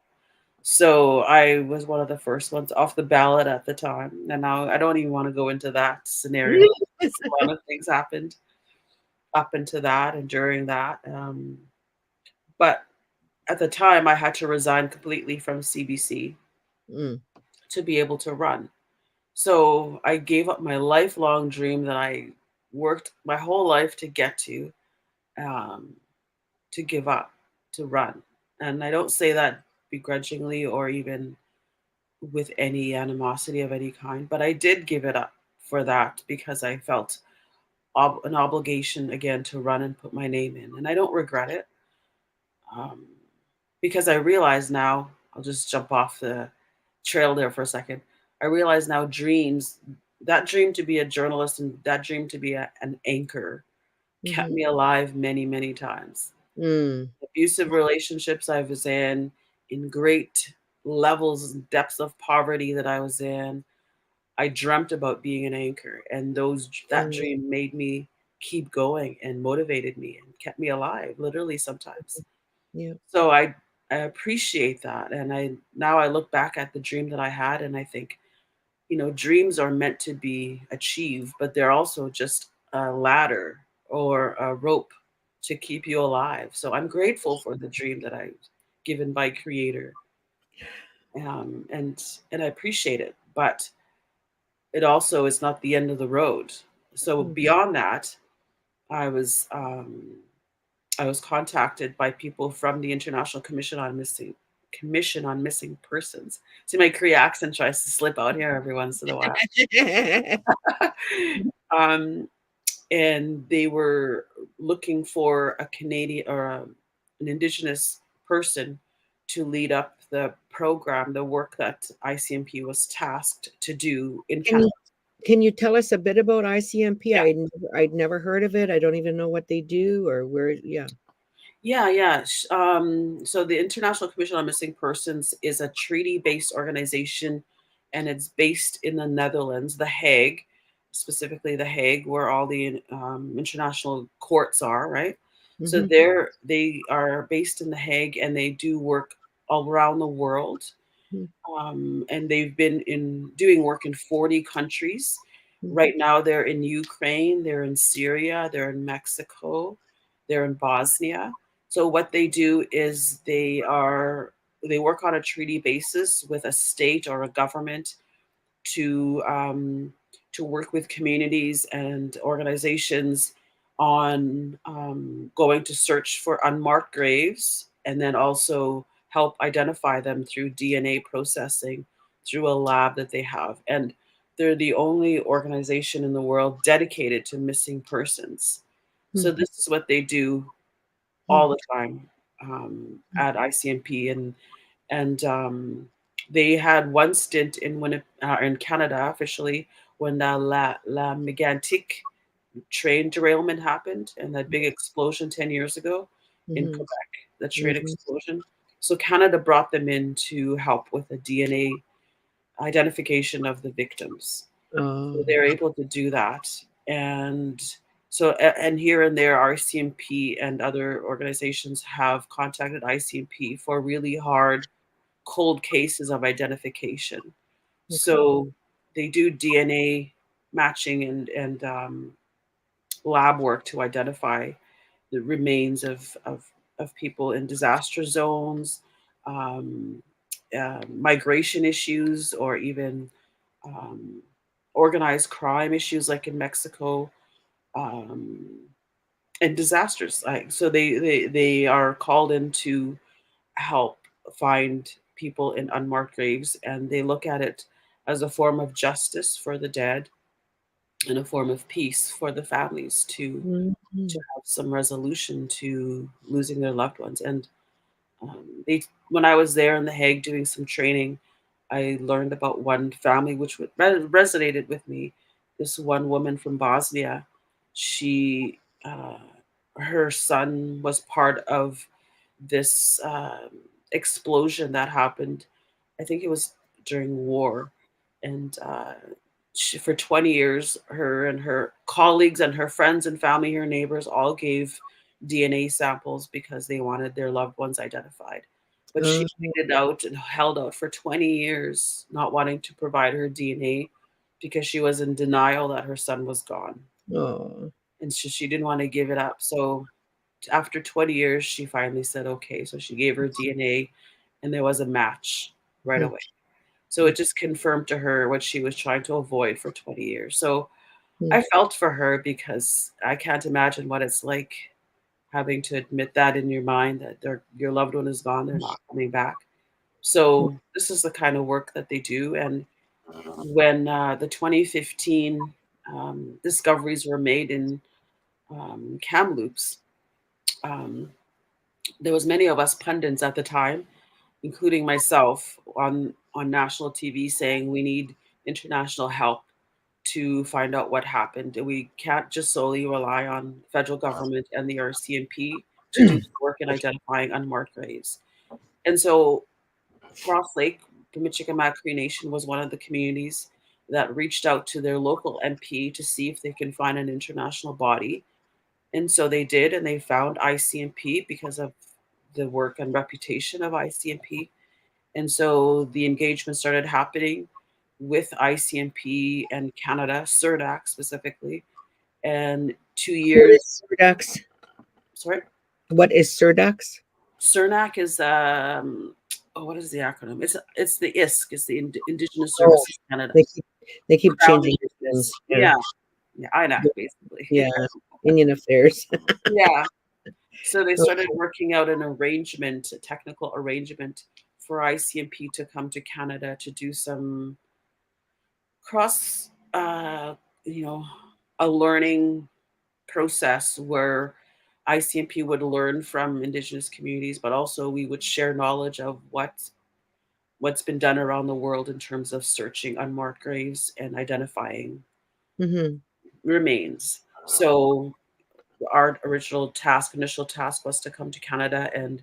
Speaker 2: So I was one of the first ones off the ballot at the time. And now I don't even want to go into that scenario. A lot of things happened up into that and during that. But at the time, I had to resign completely from CBC
Speaker 1: Mm,
Speaker 2: to be able to run. So I gave up my lifelong dream that I worked my whole life to get um, to give up, to run. And I don't say that begrudgingly or even with any animosity of any kind, but I did give it up for that because I felt an obligation again to run and put my name in. And I don't regret it um, because I realize now, I'll just jump off the trail there for a second. I realize now that dream to be a journalist and that dream to be an anchor kept
Speaker 1: mhm,
Speaker 2: me alive many, many times.
Speaker 1: mm,
Speaker 2: Abusive relationships I was in great levels and depths of poverty that I was in. I dreamt about being an anchor, and that
Speaker 1: mm,
Speaker 2: dream made me keep going and motivated me and kept me alive, literally sometimes.
Speaker 1: yeah.
Speaker 2: So I appreciate that, and I look back at the dream that I had, and I think, dreams are meant to be achieved, but they're also just a ladder or a rope to keep you alive. So I'm grateful for the dream that I was given by Creator, and I appreciate it. But it also is not the end of the road. So
Speaker 1: Mm.
Speaker 2: beyond that, I was um, I was contacted by people from the International Commission on Missing Persons. See, my Cree accent tries to slip out here every once in a while. um, and they were looking for a Canadian or an Indigenous person to lead up the program, the work that ICMP was tasked to do in
Speaker 1: Can
Speaker 2: Canada.
Speaker 1: you can you tell us a bit about ICMP?
Speaker 2: Yeah.
Speaker 1: I'd never heard of it. I don't even know what they do or where. Yeah.
Speaker 2: Yeah, yeah. So the International Commission on Missing Persons is a treaty-based organization, and it's based in the Netherlands, The Hague, specifically The Hague, where all the international courts are, right? So
Speaker 1: Mhm,
Speaker 2: they are based in The Hague, and they do work all around the world.
Speaker 1: mm,
Speaker 2: And they've been in doing work in 40 countries.
Speaker 1: mm,
Speaker 2: Right now, they're in Ukraine, they're in Syria, they're in Mexico, they're in Bosnia. So what they do is they work on a treaty basis with a state or a government to work with communities and organizations on going to search for unmarked graves and then also help identify them through DNA processing through a lab that they have. And they're the only organization in the world dedicated to missing persons. So
Speaker 1: mhm,
Speaker 2: this is what they do all
Speaker 1: mhm,
Speaker 2: the time at ICMP, and they had one stint in Canada officially when the La Mégantic train derailment happened and that big explosion 10 years ago in
Speaker 1: mhm,
Speaker 2: Quebec, the train
Speaker 1: mhm.
Speaker 2: explosion. So Canada brought them in to help with the DNA identification of the victims. So
Speaker 1: Oh,
Speaker 2: they're able to do that. And and here and there, RCMP and other organizations have contacted ICMP for really hard cold cases of identification.
Speaker 1: Okay.
Speaker 2: So they do DNA matching and lab work to identify the remains of people in disaster zones, um, migration issues, or even um, organized crime issues like in Mexico, um, and disasters. Like so, they are called in to help find people in unmarked graves, and they look at it as a form of justice for the dead and a form of peace for the families to
Speaker 1: Mhm.
Speaker 2: have some resolution to losing their loved ones. And they, when I was there in The Hague doing some training, I learned about one family which resonated with me. This one woman from Bosnia, she, her son was part of this explosion that happened. I think it was during war, and she, for 20 years, her and her colleagues and her friends and family, her neighbors, all gave DNA samples because they wanted their loved ones identified. But she
Speaker 1: Oh,
Speaker 2: waited out and held out for 20 years, not wanting to provide her DNA because she was in denial that her son was gone.
Speaker 1: oh,
Speaker 2: And so she didn't want to give it up. So after 20 years, she finally said, okay. So she gave her DNA, and there was a match right
Speaker 1: mm,
Speaker 2: away. So it just confirmed to her what she was trying to avoid for 20 years. So
Speaker 1: mm,
Speaker 2: I felt for her because I can't imagine what it's like having to admit that in your mind that your loved one is gone, they're not coming back.
Speaker 1: mm.
Speaker 2: So this is the kind of work that they do. And when the 2015 discoveries were made in Kamloops, um, there was many of us pundits at the time, including myself, on national TV saying we need international help to find out what happened. And we can't just solely rely on federal government and the RCMP to do the work in identifying unmarked graves. And so Cross Lake, the Michigamak Cree Nation, was one of the communities that reached out to their local MP to see if they can find an international body. And so they did, and they found ICMP because of the work and reputation of ICMP. And so the engagement started happening with ICMP and Canada, CERDAC specifically. And two
Speaker 1: What
Speaker 2: years,
Speaker 1: is Surdax?
Speaker 2: sorry,
Speaker 1: What is Surdax?
Speaker 2: CERNAC is, oh, what is the acronym? It's the ISC, it's the Indigenous
Speaker 1: Oh,
Speaker 2: Services Canada.
Speaker 1: they keep they keep
Speaker 2: Crown
Speaker 1: changing their
Speaker 2: Indigenous.
Speaker 1: names. Yeah,
Speaker 2: Yeah, yeah, INAC basically.
Speaker 1: yeah. Indian Affairs.
Speaker 2: Yeah. So they
Speaker 1: Oh,
Speaker 2: started working out an arrangement, a technical arrangement for ICMP to come to Canada to do some cross, you know, a learning process where ICMP would learn from Indigenous communities, but also we would share knowledge of what's been done around the world in terms of searching unmarked graves and identifying
Speaker 1: mhm,
Speaker 2: remains. So our original task, initial task, was to come to Canada and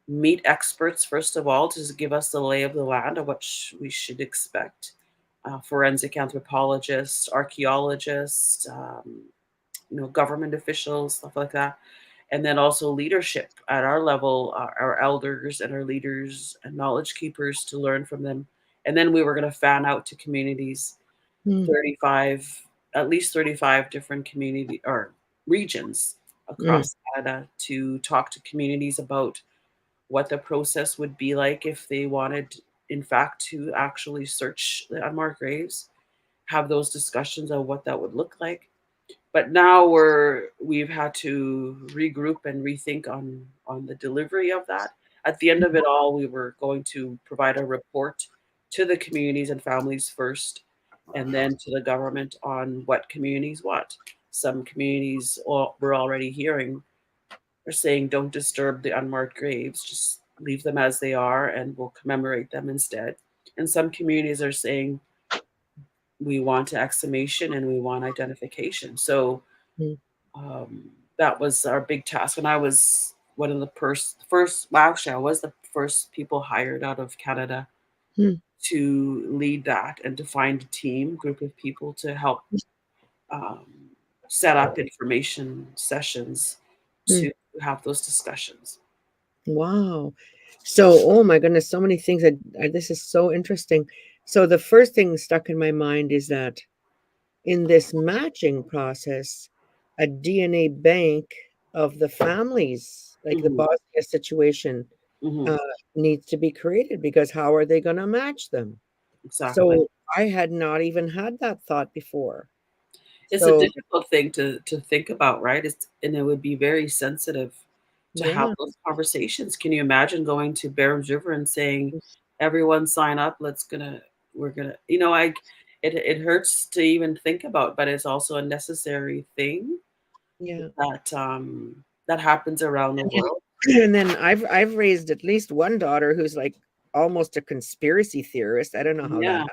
Speaker 2: meet experts first of all to give us the lay of the land of what we should expect. Forensic anthropologists, archaeologists, government officials, stuff like that, and then also leadership at our level, our elders and our leaders and knowledge keepers to learn from them. And then we were going to fan out to communities,
Speaker 1: mm,
Speaker 2: 35, at least 35 different community or regions
Speaker 1: mm,
Speaker 2: across Canada to talk to communities about what the process would be like if they wanted, in fact, to actually search the unmarked graves, have those discussions of what that would look like. But now we've had to regroup and rethink on the delivery of that. At the end of it all, we were going to provide a report to the communities and families first, and then to the government on what communities want. Some communities we're already hearing are saying don't disturb the unmarked graves, just leave them as they are, and we'll commemorate them instead. And some communities are saying we want exhumation and we want identification. So
Speaker 1: mm,
Speaker 2: that was our big task. And I was one of the first, well, actually, I was the first people hired out of Canada
Speaker 1: mm,
Speaker 2: to lead that and to find a group of people to help um, set up information sessions
Speaker 1: mm.
Speaker 2: to have those discussions.
Speaker 1: Wow. So, oh my goodness, so many things that this is so interesting. So the first thing stuck in my mind is that in this matching process, a DNA bank of the families, like the
Speaker 2: Hmm.
Speaker 1: Bosnia situation,
Speaker 2: Hmm.
Speaker 1: uh, needs to be created because how are they going to match them?
Speaker 2: Exactly.
Speaker 1: So I had not even had that thought before.
Speaker 2: It's a
Speaker 1: So
Speaker 2: difficult thing to think about, right? And it would be very sensitive to have
Speaker 1: yeah,
Speaker 2: those conversations. Can you imagine going to Barron's River and saying, "Everyone sign up. We're gonna," it hurts to even think about, but it's also a necessary thing
Speaker 1: yeah.
Speaker 2: that happens around the world.
Speaker 1: And then I've raised at least one daughter who's like almost a conspiracy theorist. I don't know how that
Speaker 2: Yeah,
Speaker 1: happened.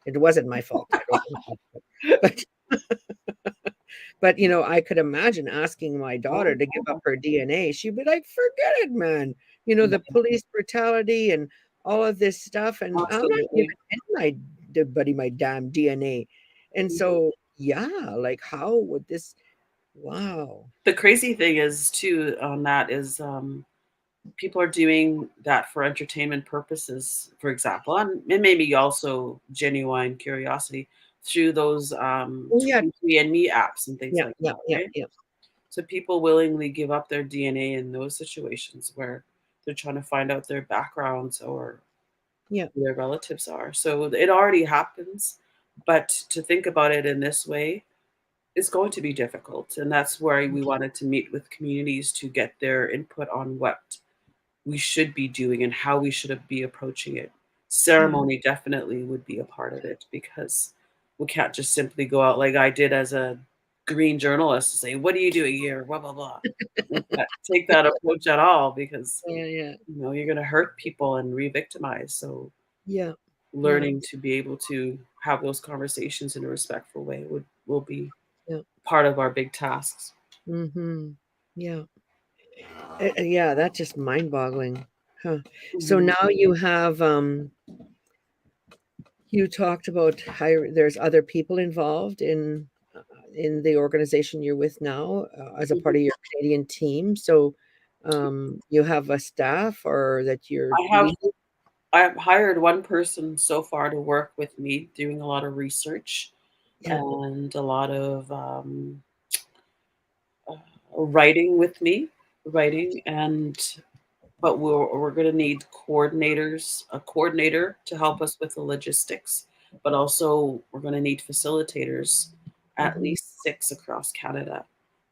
Speaker 1: It wasn't my fault. I don't know. But I could imagine asking my daughter
Speaker 2: oh,
Speaker 1: to give up her DNA. She'd be like, "Forget it, man. The
Speaker 2: yeah,
Speaker 1: police brutality and all of this stuff, and I'm not giving
Speaker 2: absolutely.
Speaker 1: anybody my damn DNA." And
Speaker 2: Mhm.
Speaker 1: so, yeah, like how would this? Wow.
Speaker 2: The crazy thing is too on that is people are doing that for entertainment purposes, for example, and maybe also genuine curiosity through those
Speaker 1: Oh yeah,
Speaker 2: 23andMe apps and things
Speaker 1: yeah,
Speaker 2: like
Speaker 1: yeah,
Speaker 2: that,
Speaker 1: yeah,
Speaker 2: right?
Speaker 1: yeah,
Speaker 2: So people willingly give up their DNA in those situations where they're trying to find out their backgrounds or
Speaker 1: yeah.
Speaker 2: who their relatives are. So it already happens, but to think about it in this way is going to be difficult, and that's where we wanted to meet with communities to get their input on what we should be doing and how we should be approaching it.
Speaker 1: Yeah.
Speaker 2: Ceremony definitely would be a part of it because we can't just simply go out like I did as a green journalist and say, "What are you doing here?" Blah blah blah. We can't take that approach at all because
Speaker 1: Yeah, yeah,
Speaker 2: you're going to hurt people and re-victimize. So
Speaker 1: yeah, yeah,
Speaker 2: learning to be able to have those conversations in a respectful way will be
Speaker 1: yeah.
Speaker 2: part of our big tasks.
Speaker 1: Mhm. Yeah. Yeah, that's just mind-boggling. Huh. So
Speaker 2: Mhm.
Speaker 1: now you talked about how there's other people involved in the organization you're with now, as a part
Speaker 2: Mhm.
Speaker 1: of your Canadian team. So, you have a staff or that you're
Speaker 2: I have
Speaker 1: leading?
Speaker 2: I've hired one person so far to work with me, doing a lot of research
Speaker 1: Yeah.
Speaker 2: and a lot of uh, writing with me, writing and but we're going to need a coordinator to help us with the logistics, but also we're going to need facilitators, at
Speaker 1: Mhm.
Speaker 2: least 6 across Canada,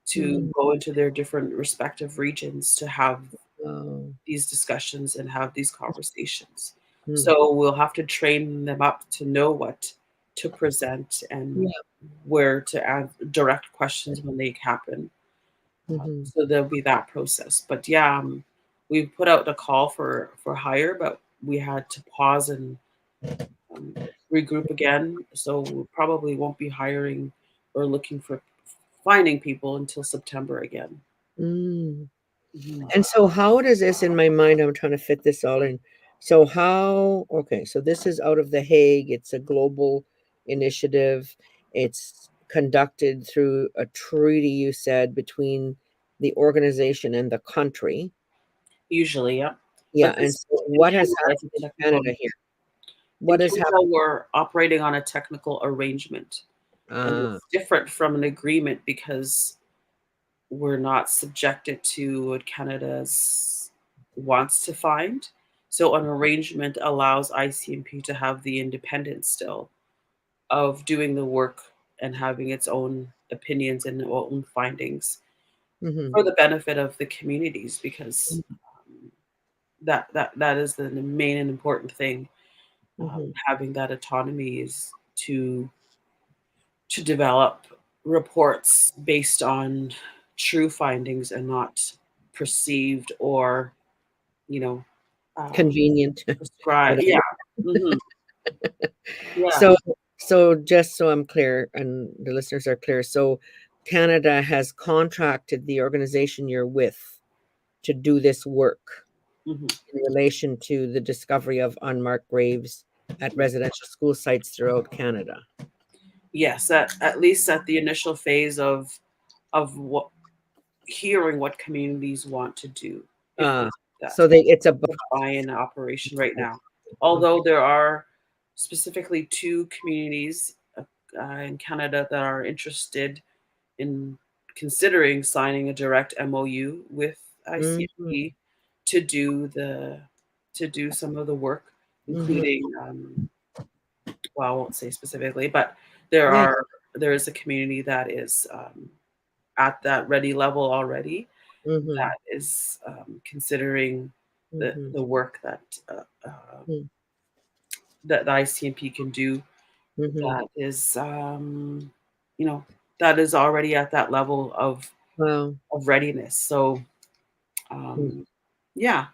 Speaker 2: to
Speaker 1: Mm.
Speaker 2: go into their different respective regions to have
Speaker 1: Oh.
Speaker 2: these discussions and have these conversations.
Speaker 1: Mm.
Speaker 2: So we'll have to train them up to know what to present and
Speaker 1: Yeah.
Speaker 2: where to add direct questions when they happen.
Speaker 1: Mhm.
Speaker 2: So there'll be that process. But yeah, we put out a call for hire, but we had to pause and um, regroup again. So we probably won't be hiring or looking for finding people until September again.
Speaker 1: Mm.
Speaker 2: Mhm.
Speaker 1: And so how does this in my mind, I'm trying to fit this all in. So okay, so this is out of The Hague. It's a global initiative. It's conducted through a treaty, you said, between the organization and the country.
Speaker 2: Usually, yeah.
Speaker 1: Yeah,
Speaker 2: But
Speaker 1: and
Speaker 2: this
Speaker 1: so
Speaker 2: in
Speaker 1: what has
Speaker 2: Canada is
Speaker 1: happened
Speaker 2: a
Speaker 1: in
Speaker 2: technical.
Speaker 1: Canada here?
Speaker 2: In
Speaker 1: What has
Speaker 2: Canada,
Speaker 1: happened?
Speaker 2: we're operating on a technical arrangement, and
Speaker 1: Ah,
Speaker 2: it's different from an agreement because we're not subjected to what Canada's wants to find. So an arrangement allows ICMP to have the independence still of doing the work and having its own opinions and own findings
Speaker 1: mhm,
Speaker 2: for the benefit of the communities because um, that is the main and important thing.
Speaker 1: mhm,
Speaker 2: Having that autonomy is to develop reports based on true findings and not perceived or you know um,
Speaker 1: convenient,
Speaker 2: prescribed.
Speaker 1: whatever.
Speaker 2: Yeah. Hmm. Yeah.
Speaker 1: So so just so I'm clear and the listeners are clear, so Canada has contracted the organization you're with to do this work
Speaker 2: Hmm.
Speaker 1: in relation to the discovery of unmarked graves at residential school sites throughout Canada.
Speaker 2: Yes, at least at the initial phase of what hearing what communities want to do if they
Speaker 1: Ah,
Speaker 2: that
Speaker 1: So it's a book.
Speaker 2: buy-in operation right now. Although there are specifically two communities in Canada that are interested in considering signing a direct MOU with
Speaker 1: Mm-hmm.
Speaker 2: ICMP to do some of the work,
Speaker 1: Mm-hmm.
Speaker 2: including well, I won't say specifically, but there
Speaker 1: Yeah.
Speaker 2: are there is a community that is at that ready level already
Speaker 1: Mm-hmm.
Speaker 2: that is considering
Speaker 1: Mm-hmm.
Speaker 2: the work that the ICMP can do
Speaker 1: Mm-hmm.
Speaker 2: that is you know that is already at that level
Speaker 1: Wow.
Speaker 2: of readiness. So
Speaker 1: Mm.
Speaker 2: um, yeah,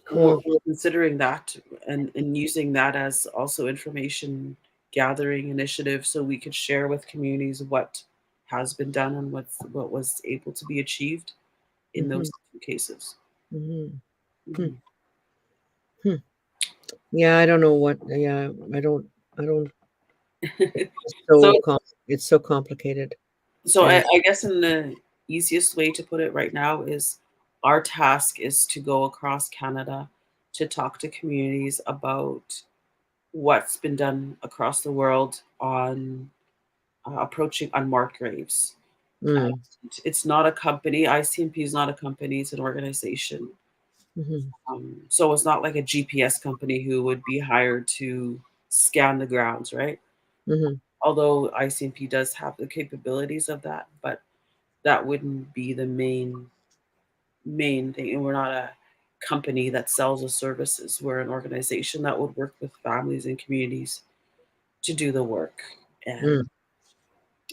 Speaker 1: Cool.
Speaker 2: we're considering that and using that as also information gathering initiative so we could share with communities what has been done and what was able to be achieved in
Speaker 1: Mm-hmm.
Speaker 2: those two cases.
Speaker 1: Mm-hmm. Hmm.
Speaker 2: Mhm.
Speaker 1: Hmm. Yeah, I don't know what. Yeah, I don't. It's
Speaker 2: so
Speaker 1: it's so complicated.
Speaker 2: so
Speaker 1: And
Speaker 2: I guess in the easiest way to put it right now is our task is to go across Canada to talk to communities about what's been done across the world on approaching unmarked graves.
Speaker 1: mm,
Speaker 2: It's not a company. ICMP is not a company. It's an organization.
Speaker 1: mm-hmm.
Speaker 2: So it's not like a GPS company who would be hired to scan the grounds, right?
Speaker 1: Mm-hmm.
Speaker 2: Although ICMP does have the capabilities of that, but that wouldn't be the main thing. And we're not a company that sells the services. We're an organization that would work with families and communities to do the work and
Speaker 1: Mm.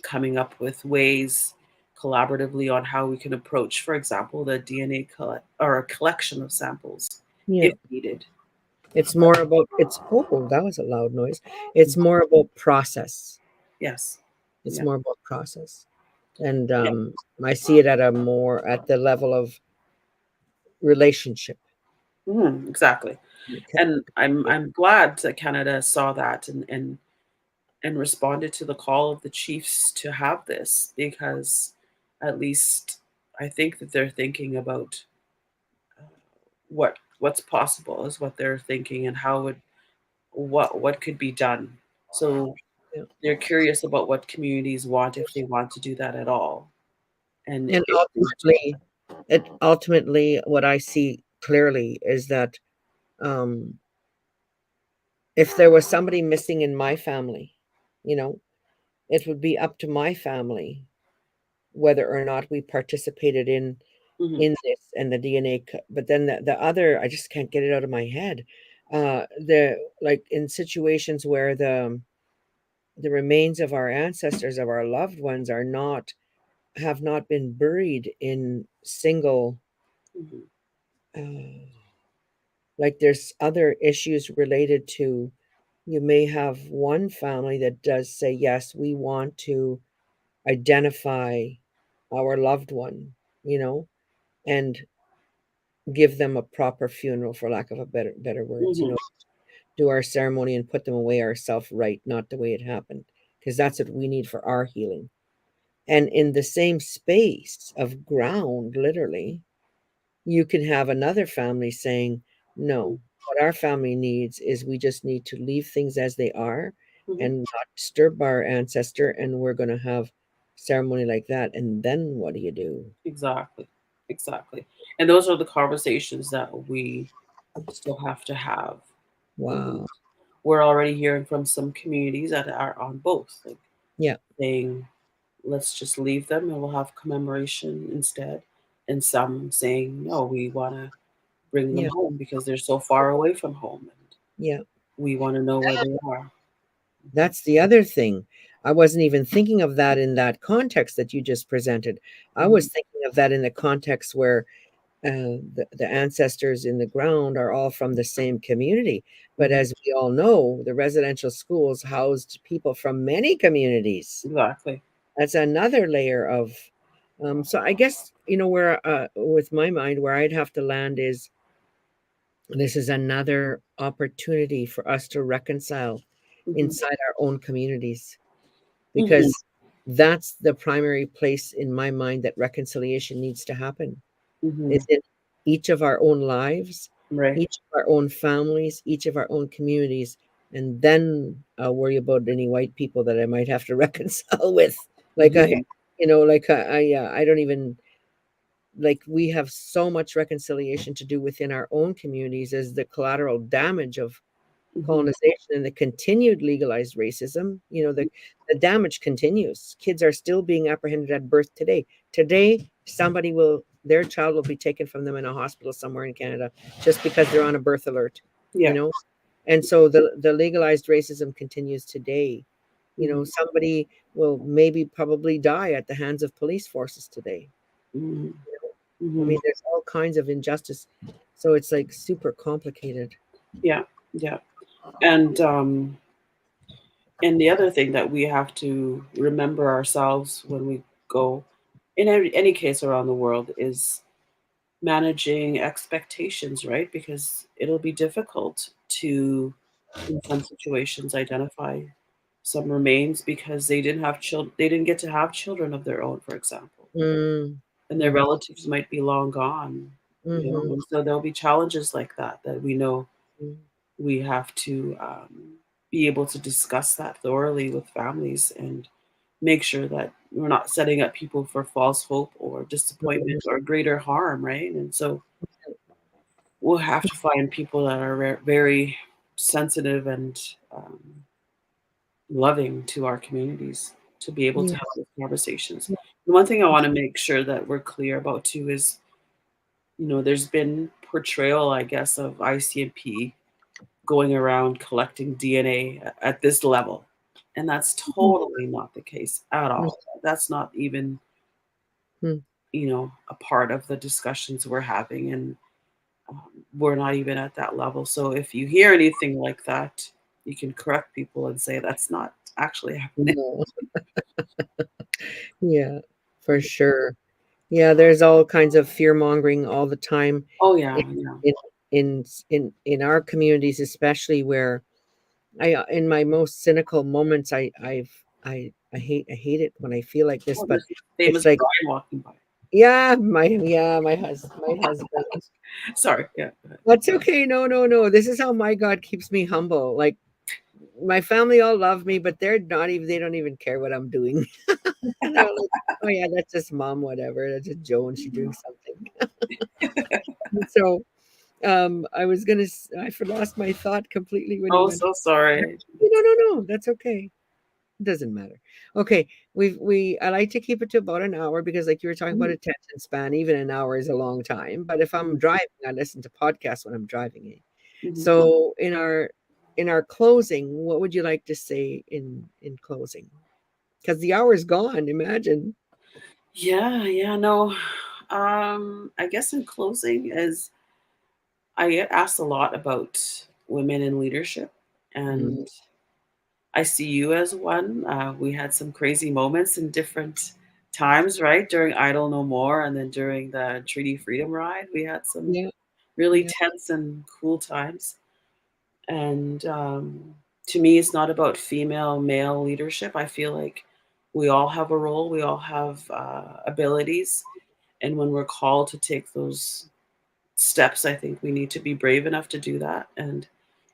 Speaker 2: coming up with ways collaboratively on how we can approach, for example, the DNA or a collection of samples
Speaker 1: Yeah.
Speaker 2: if needed.
Speaker 1: It's more about it's oh, that was a loud noise. It's more about process.
Speaker 2: Yes.
Speaker 1: It's
Speaker 2: Yeah.
Speaker 1: more about process. And
Speaker 2: Yeah.
Speaker 1: I see it at a more at the level of relationship.
Speaker 2: Exactly.
Speaker 1: Okay.
Speaker 2: And I'm glad that Canada saw that and responded to the call of the chiefs to have this because at least I think that they're thinking about what's possible is what they're thinking and how would what could be done. So
Speaker 1: Yeah.
Speaker 2: they're curious about what communities want if they want to do that at all. And
Speaker 1: And
Speaker 2: if they do,
Speaker 1: ultimately what I see clearly is that um if there was somebody missing in my family, you know, it would be up to my family whether or not we participated
Speaker 2: mhm,
Speaker 1: in this and the DNA. But then the other, I just can't get it out of my head. The like in situations where the remains of our ancestors, of our loved ones, are not have not been buried in single.
Speaker 2: mhm,
Speaker 1: Uh, like there's other issues related to. You may have one family that does say yes, we want to identify our loved one, you know, and give them a proper funeral, for lack of a better words, you
Speaker 2: mhm,
Speaker 1: know, do our ceremony and put them away ourselves right, not the way it happened, because that's what we need for our healing. And in the same space of ground, literally, you can have another family saying, no, what our family needs is we just need to leave things as they are
Speaker 2: mhm.
Speaker 1: and not disturb our ancestor, and we're going to have ceremony like that. And then what do you do?
Speaker 2: Exactly, exactly. And those are the conversations that we still have to have. And
Speaker 1: Wow.
Speaker 2: we're already hearing from some communities that are on both, like
Speaker 1: Yeah.
Speaker 2: saying, let's just leave them and we'll have commemoration instead. And some saying, no, we want to bring them
Speaker 1: Yeah.
Speaker 2: home because they're so far away from home and
Speaker 1: Yeah.
Speaker 2: we want to know where they are.
Speaker 1: That's the other thing. I wasn't even thinking of that in that context that you just presented. I
Speaker 2: Mhm,
Speaker 1: was thinking of that in the context where the ancestors in the ground are all from the same community. But
Speaker 2: mhm.
Speaker 1: as we all know, the residential schools housed people from many communities.
Speaker 2: Exactly.
Speaker 1: That's another layer of. So I guess, you know, where with my mind, where I'd have to land is this is another opportunity for us to reconcile
Speaker 2: Mhm,
Speaker 1: inside our own communities,
Speaker 2: mhm,
Speaker 1: because that's the primary place in my mind that reconciliation needs to happen.
Speaker 2: mhm.
Speaker 1: Is it? each of our own lives,
Speaker 2: Right.
Speaker 1: each of our own families, each of our own communities, and then I'll worry about any white people that I might have to reconcile with. Like
Speaker 2: Yeah.
Speaker 1: I don't even like we have so much reconciliation to do within our own communities as the collateral damage of
Speaker 2: Hmm.
Speaker 1: colonization and the continued legalized racism. The damage continues. Kids are still being apprehended at birth today. Today, their child will be taken from them in a hospital somewhere in Canada just because they're on a birth alert, you
Speaker 2: Yeah.
Speaker 1: know? And so the legalized racism continues today.
Speaker 2: Hmm.
Speaker 1: Somebody will maybe probably die at the hands of police forces today.
Speaker 2: Hmm.
Speaker 1: I
Speaker 2: Hmm.
Speaker 1: mean, there's all kinds of injustice. So it's like super complicated.
Speaker 2: Yeah. Yeah. And and the other thing that we have to remember ourselves when we go in any case around the world is managing expectations, right? Because it'll be difficult to, in some situations, identify some remains because they didn't have children. They didn't get to have children of their own, for example,
Speaker 1: Mm,
Speaker 2: and their
Speaker 1: mhm,
Speaker 2: relatives might be long gone.
Speaker 1: mhm,
Speaker 2: And so there'll be challenges like that that we know
Speaker 1: mm,
Speaker 2: we have to be able to discuss that thoroughly with families and make sure that we're not setting up people for false hope or disappointment
Speaker 1: mhm.
Speaker 2: or greater harm, right? And so we'll have to find people that are very sensitive and loving to our communities to be able to
Speaker 1: Yeah.
Speaker 2: have those conversations. And one thing I want to make sure that we're clear about too is, there's been portrayal, I guess, of ICMP going around collecting DNA at this level. And that's
Speaker 1: Mhm,
Speaker 2: totally not the case at all. That's not even,
Speaker 1: mhm.
Speaker 2: a part of the discussions we're having. And we're not even at that level. So if you hear anything like that, you can correct people and say that's not actually happening.
Speaker 1: No. Yeah, for sure. Yeah, there's all kinds of fear mongering all the time
Speaker 2: Oh
Speaker 1: in
Speaker 2: yeah, yeah.
Speaker 1: in our communities, especially where in my most cynical moments, I hate it when I feel like this,
Speaker 2: Oh,
Speaker 1: but
Speaker 2: there's this famous
Speaker 1: it's like,
Speaker 2: Brian walking by.
Speaker 1: my husband.
Speaker 2: Sorry, yeah.
Speaker 1: That's okay. No, no, no. This is how my God keeps me humble. Like my family all love me, but they don't even care what I'm doing. And they're like, oh yeah, that's just mom, whatever. That's just Joan. She's doing something. So I lost my thought completely when you
Speaker 2: Oh,
Speaker 1: went.
Speaker 2: so sorry.
Speaker 1: No, no, no. That's okay. It doesn't matter. Okay, I like to keep it to about an hour because, like you were talking about
Speaker 2: Mhm,
Speaker 1: attention span, even an hour is a long time. But if I'm
Speaker 2: mhm,
Speaker 1: driving, I listen to podcasts when I'm driving.
Speaker 2: mhm.
Speaker 1: So in our closing, what would you like to say in closing? Because the hour is gone. Imagine.
Speaker 2: Yeah, yeah, no. I guess in closing is I get asked a lot about women in leadership,
Speaker 1: Mm,
Speaker 2: and I see you as one. We had some crazy moments in different times, right? During Idle No More and then during the Treaty Freedom Ride, we had some
Speaker 1: yeah,
Speaker 2: really
Speaker 1: yeah.
Speaker 2: tense and cool times. And to me, it's not about female, male leadership. I feel like we all have a role, we all have abilities. And when we're called to take those steps, I think we need to be brave enough to do that. And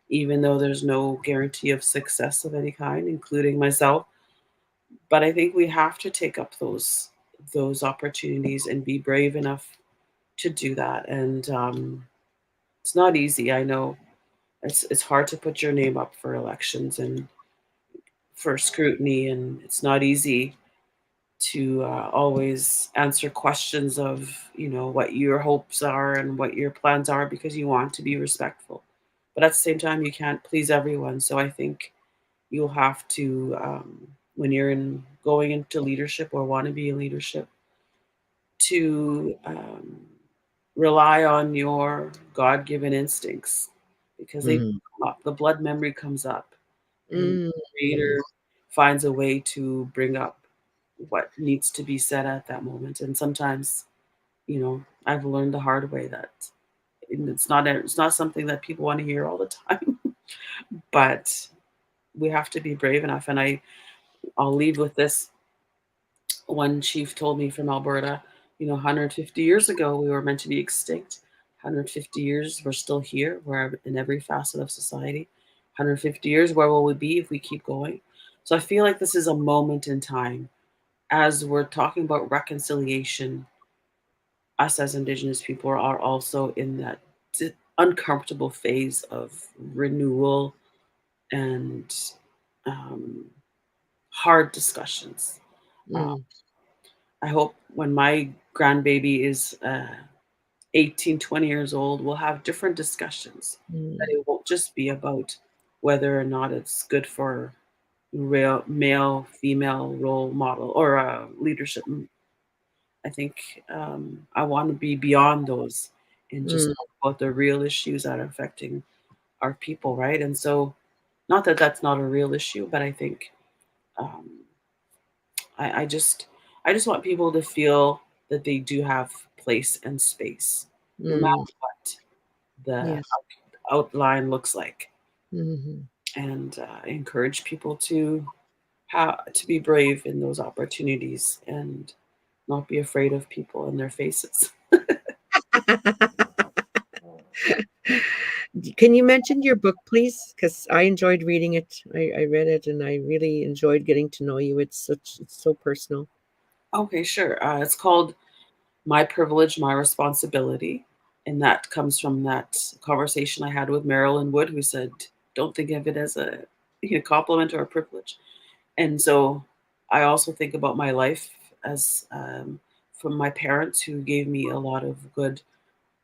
Speaker 2: even though there's no guarantee of success of any kind, including myself, but I think we have to take up those opportunities and be brave enough to do that. And it's not easy. I know it's hard to put your name up for elections and for scrutiny, and it's not easy to always answer questions of what your hopes are and what your plans are because you want to be respectful. But at the same time, you can't please everyone. So I think you'll have to when you're in going into leadership or want to be in leadership to rely on your god-given instincts because they
Speaker 1: Mhm.
Speaker 2: come up, the blood memory comes up, and the
Speaker 1: Mm,
Speaker 2: creator finds a way to bring up what needs to be said at that moment. And sometimes I've learned the hard way that it's not something that people want to hear all the time. But we have to be brave enough. And I'll leave with this. One chief told me from Alberta, 150 years ago we were meant to be extinct. 150 years, we're still here. We're in every facet of society. 150 years, where will we be if we keep going? So I feel like this is a moment in time as we're talking about reconciliation. Us as Indigenous people are also in that uncomfortable phase of renewal and um, hard discussions. Uh,
Speaker 1: Mm,
Speaker 2: I hope when my grandbaby is 18, 20 years old, we'll have different discussions. That
Speaker 1: mm,
Speaker 2: it won't just be about whether or not it's good for real male, female role model or leadership. I think I want to be beyond those and just
Speaker 1: mm,
Speaker 2: talk about the real issues that are affecting our people, right? And so, not that that's not a real issue, but I think um, I just want people to feel that they do have place and space, no
Speaker 1: mm.
Speaker 2: matter what the
Speaker 1: Yeah.
Speaker 2: outline looks like,
Speaker 1: Mhm.
Speaker 2: and encourage people to be brave in those opportunities and not be afraid of people and their faces.
Speaker 1: Can you mention your book, please? Because I enjoyed reading it. I read it and I really enjoyed getting to know you. It's so personal.
Speaker 2: Okay, sure. It's called My Privilege, My Responsibility. And that comes from that conversation I had with Marilyn Wood, who said, don't think of it as a compliment or a privilege. And so I also think about my life as from my parents who gave me a lot of good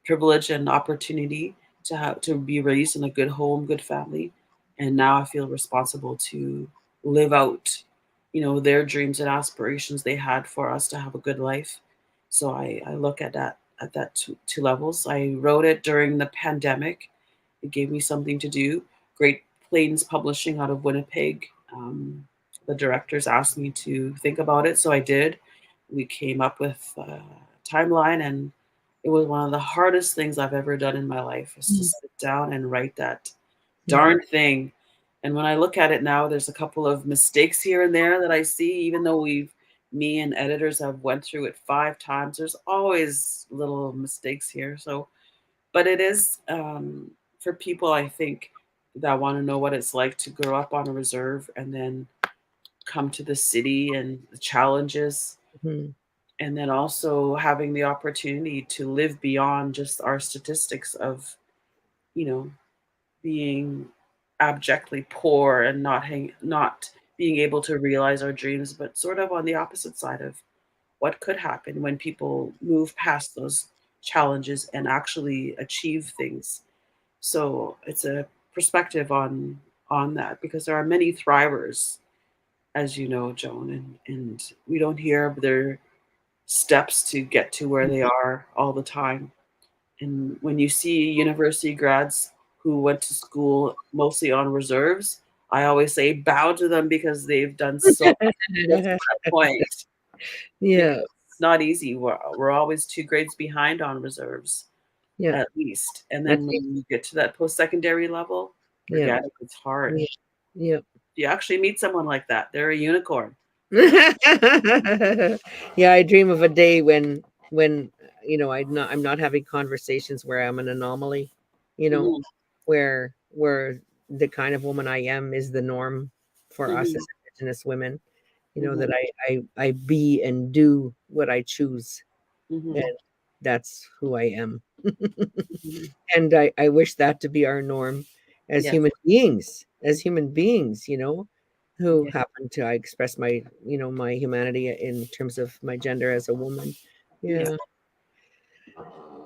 Speaker 2: privilege and opportunity to be raised in a good home, good family, and now I feel responsible to live out, their dreams and aspirations they had for us to have a good life. So I look at that two levels. I wrote it during the pandemic. It gave me something to do. Great Plains Publishing out of Winnipeg. The directors asked me to think about it, so I did. We came up with a timeline, and it was one of the hardest things I've ever done in my life is to
Speaker 1: Mm,
Speaker 2: sit down and write that
Speaker 1: mm.
Speaker 2: darn thing. And when I look at it now, there's a couple of mistakes here and there that I see, even though me and editors have went through it 5 times. There's always little mistakes here. So, but it is for people, I think, that want to know what it's like to grow up on a reserve and then come to the city and the challenges,
Speaker 1: Mhm.
Speaker 2: and then also having the opportunity to live beyond just our statistics of you know being abjectly poor and not being able to realize our dreams, but sort of on the opposite side of what could happen when people move past those challenges and actually achieve things. So it's a perspective on that, because there are many thrivers, as you know, Joan, and we don't hear of their steps to get to where they are all the time. And when you see university grads who went to school mostly on reserves, I always say bow to them because they've done so much to get to that point. Because
Speaker 1: Yeah,
Speaker 2: it's not easy. We're always 2 grades behind on reserves,
Speaker 1: yeah.
Speaker 2: at least. And
Speaker 1: At
Speaker 2: then when
Speaker 1: least,
Speaker 2: you get to that post secondary level,
Speaker 1: yeah,
Speaker 2: forget it. It's hard.
Speaker 1: yeah, yeah.
Speaker 2: You actually meet someone like that, they're a unicorn.
Speaker 1: Yeah, I dream of a day when I'm not having conversations where I'm an anomaly, you know,
Speaker 2: Hmm.
Speaker 1: where the kind of woman I am is the norm for us as
Speaker 2: Hmm.
Speaker 1: Indigenous women, that
Speaker 2: Hmm.
Speaker 1: I be and do what I choose, and
Speaker 2: Hmm.
Speaker 1: that's who I am.
Speaker 2: Hmm.
Speaker 1: And I wish that to be our norm
Speaker 2: Yes.
Speaker 1: as human beings, who
Speaker 2: Yeah.
Speaker 1: happen to I express my humanity in terms of my gender as a woman.
Speaker 2: Yeah.
Speaker 1: Yeah.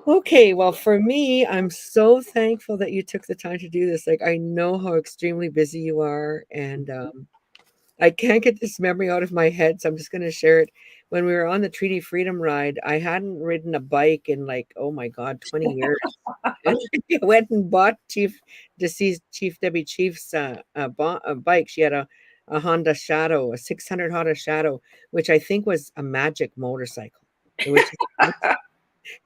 Speaker 1: Okay, well, for me, I'm so thankful that you took the time to do this. Like, I know how extremely busy you are, and I can't get this memory out of my head, so I'm just going to share it. When we were on the Treaty Freedom ride, I hadn't ridden a bike in like, oh my God, 20 years. And I went and bought deceased Chief Debbie Chief's bike. She had a Honda Shadow, a 600 Honda Shadow, which I think was a magic motorcycle. It was just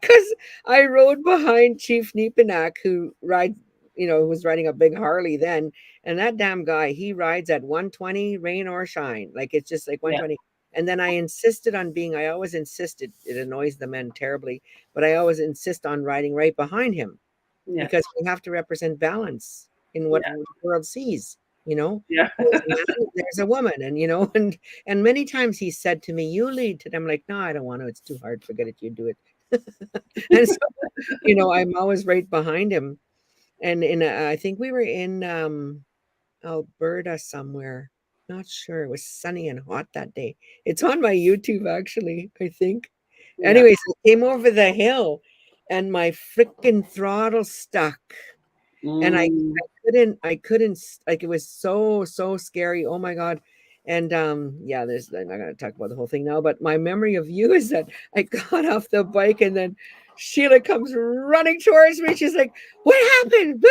Speaker 1: because I rode behind Chief Neepanak, who was riding a big Harley then. And that damn guy, he rides at 120, rain or shine. Like it's just like
Speaker 2: Yeah.
Speaker 1: 120. And then I always insisted, it annoys the men terribly, but I always insist on riding right behind him
Speaker 2: Yeah.
Speaker 1: because we have to represent balance in what
Speaker 2: Yeah.
Speaker 1: the world sees, you know.
Speaker 2: Yeah.
Speaker 1: There's a man, there's a woman, and and many times he said to me, "You lead to them." I'm like, "No, I don't want to. It's too hard. Forget it. You do it." And so, I'm always right behind him. And I think we were in Alberta somewhere. Not sure. It was sunny and hot that day. It's on my YouTube actually, I think.
Speaker 2: Yeah.
Speaker 1: Anyways, I came over the hill and my freaking throttle stuck. And
Speaker 2: Mm.
Speaker 1: I couldn't like it was so scary. Oh my God. And yeah, I'm not gonna talk about the whole thing now, but my memory of you is that I got off the bike and then Sheila comes running towards me. She's like, "What happened?"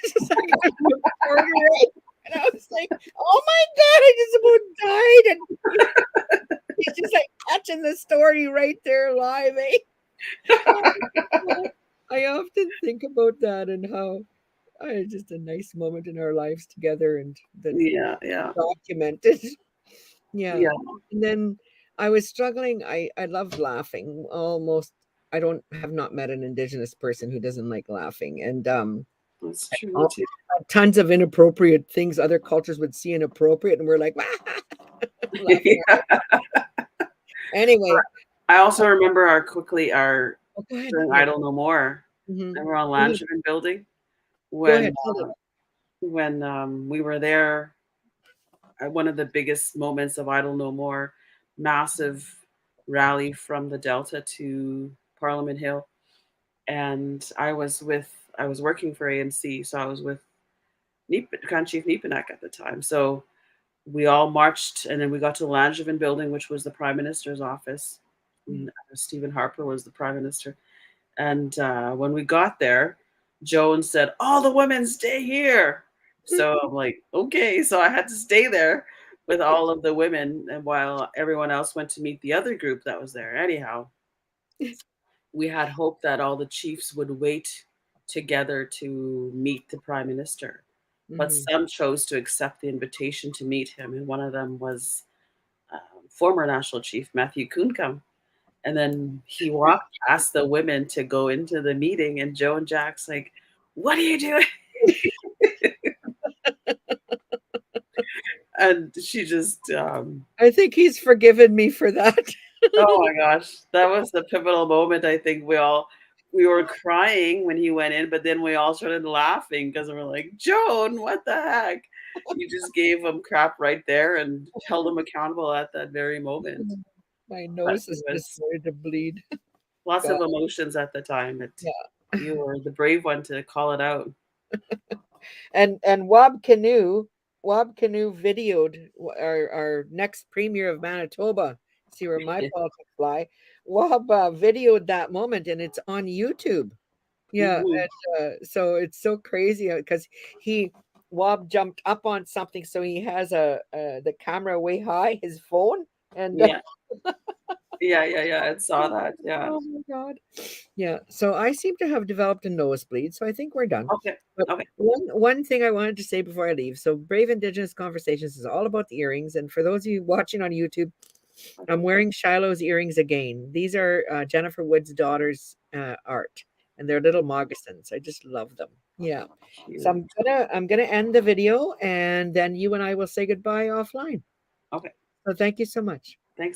Speaker 1: She's like, "I looked forward away." And I was like, "Oh my God, I just about died." And he's just like catching the story right there live, eh? I often think about that and how it's just a nice moment in our lives together and that
Speaker 2: Yeah. Yeah.
Speaker 1: documented. Yeah.
Speaker 2: Yeah.
Speaker 1: And then I was struggling. I love laughing. Almost I don't have not met an indigenous person who doesn't like laughing. And
Speaker 2: That's true. Me
Speaker 1: all-
Speaker 2: too.
Speaker 1: tons of inappropriate things other cultures would see inappropriate and we're like laughing.
Speaker 2: Yeah.
Speaker 1: Anyway,
Speaker 2: I also remember our
Speaker 1: oh, go ahead.
Speaker 2: during
Speaker 1: Yeah.
Speaker 2: Idle No More.
Speaker 1: Mhm.
Speaker 2: Remember on
Speaker 1: Go ahead.
Speaker 2: Langevin building
Speaker 1: Go
Speaker 2: when
Speaker 1: ahead. Tell it.
Speaker 2: we were there at one of the biggest moments of Idle No More, massive rally from the Delta to Parliament Hill, and I was working for ANC, so I was with Grand Chief Neepanek at the time. So we all marched, and then we got to the Langevin building, which was the Prime Minister's office. And Stephen Harper was the Prime Minister. And when we got there, Joan said, "All the women stay here." So I'm like, okay. So I had to stay there with all of the women, and while everyone else went to meet the other group that was there. Anyhow, we had hoped that all the chiefs would wait together to meet the prime minister, but
Speaker 1: Mhm.
Speaker 2: some chose to accept the invitation to meet him, and one of them was former national chief Matthew Kunkam. And then he walked past the women to go into the meeting, and Joe and Jack's like, "What are you doing?" And she just,
Speaker 1: I think he's forgiven me for that.
Speaker 2: oh my gosh, that was the pivotal moment. I think we were crying when he went in, but then we all started laughing because we were like, "Joan, what the heck?" You just gave him crap right there and held him accountable at that very moment.
Speaker 1: My
Speaker 2: But
Speaker 1: nose
Speaker 2: it
Speaker 1: is just
Speaker 2: was
Speaker 1: started to bleed.
Speaker 2: lots
Speaker 1: God,
Speaker 2: of emotions at the time.
Speaker 1: yeah.
Speaker 2: You were the brave one to call it out.
Speaker 1: And Wob Canoe videoed our next premier of Manitoba. See where my politics lie. Wob videoed that moment, and it's on YouTube. Yeah,
Speaker 2: Mhm.
Speaker 1: and so it's so crazy because he Wob jumped up on something, so he has the camera way high, his phone, and
Speaker 2: Yeah. Yeah, yeah, yeah. I saw that. Yeah.
Speaker 1: oh my God. Yeah, so I seem to have developed a nosebleed, so I think we're done.
Speaker 2: Okay.
Speaker 1: But
Speaker 2: Okay.
Speaker 1: one thing I wanted to say before I leave. So Brave Indigenous Conversations is all about the earrings, and for those of you watching on YouTube, I'm wearing Shiloh's earrings again. These are Jennifer Wood's daughter's art, and they're little moccasins. I just love them. Yeah. So
Speaker 2: Cute.
Speaker 1: I'm gonna end the video, and then you and I will say goodbye offline.
Speaker 2: Okay.
Speaker 1: So thank you so much.
Speaker 2: Thanks.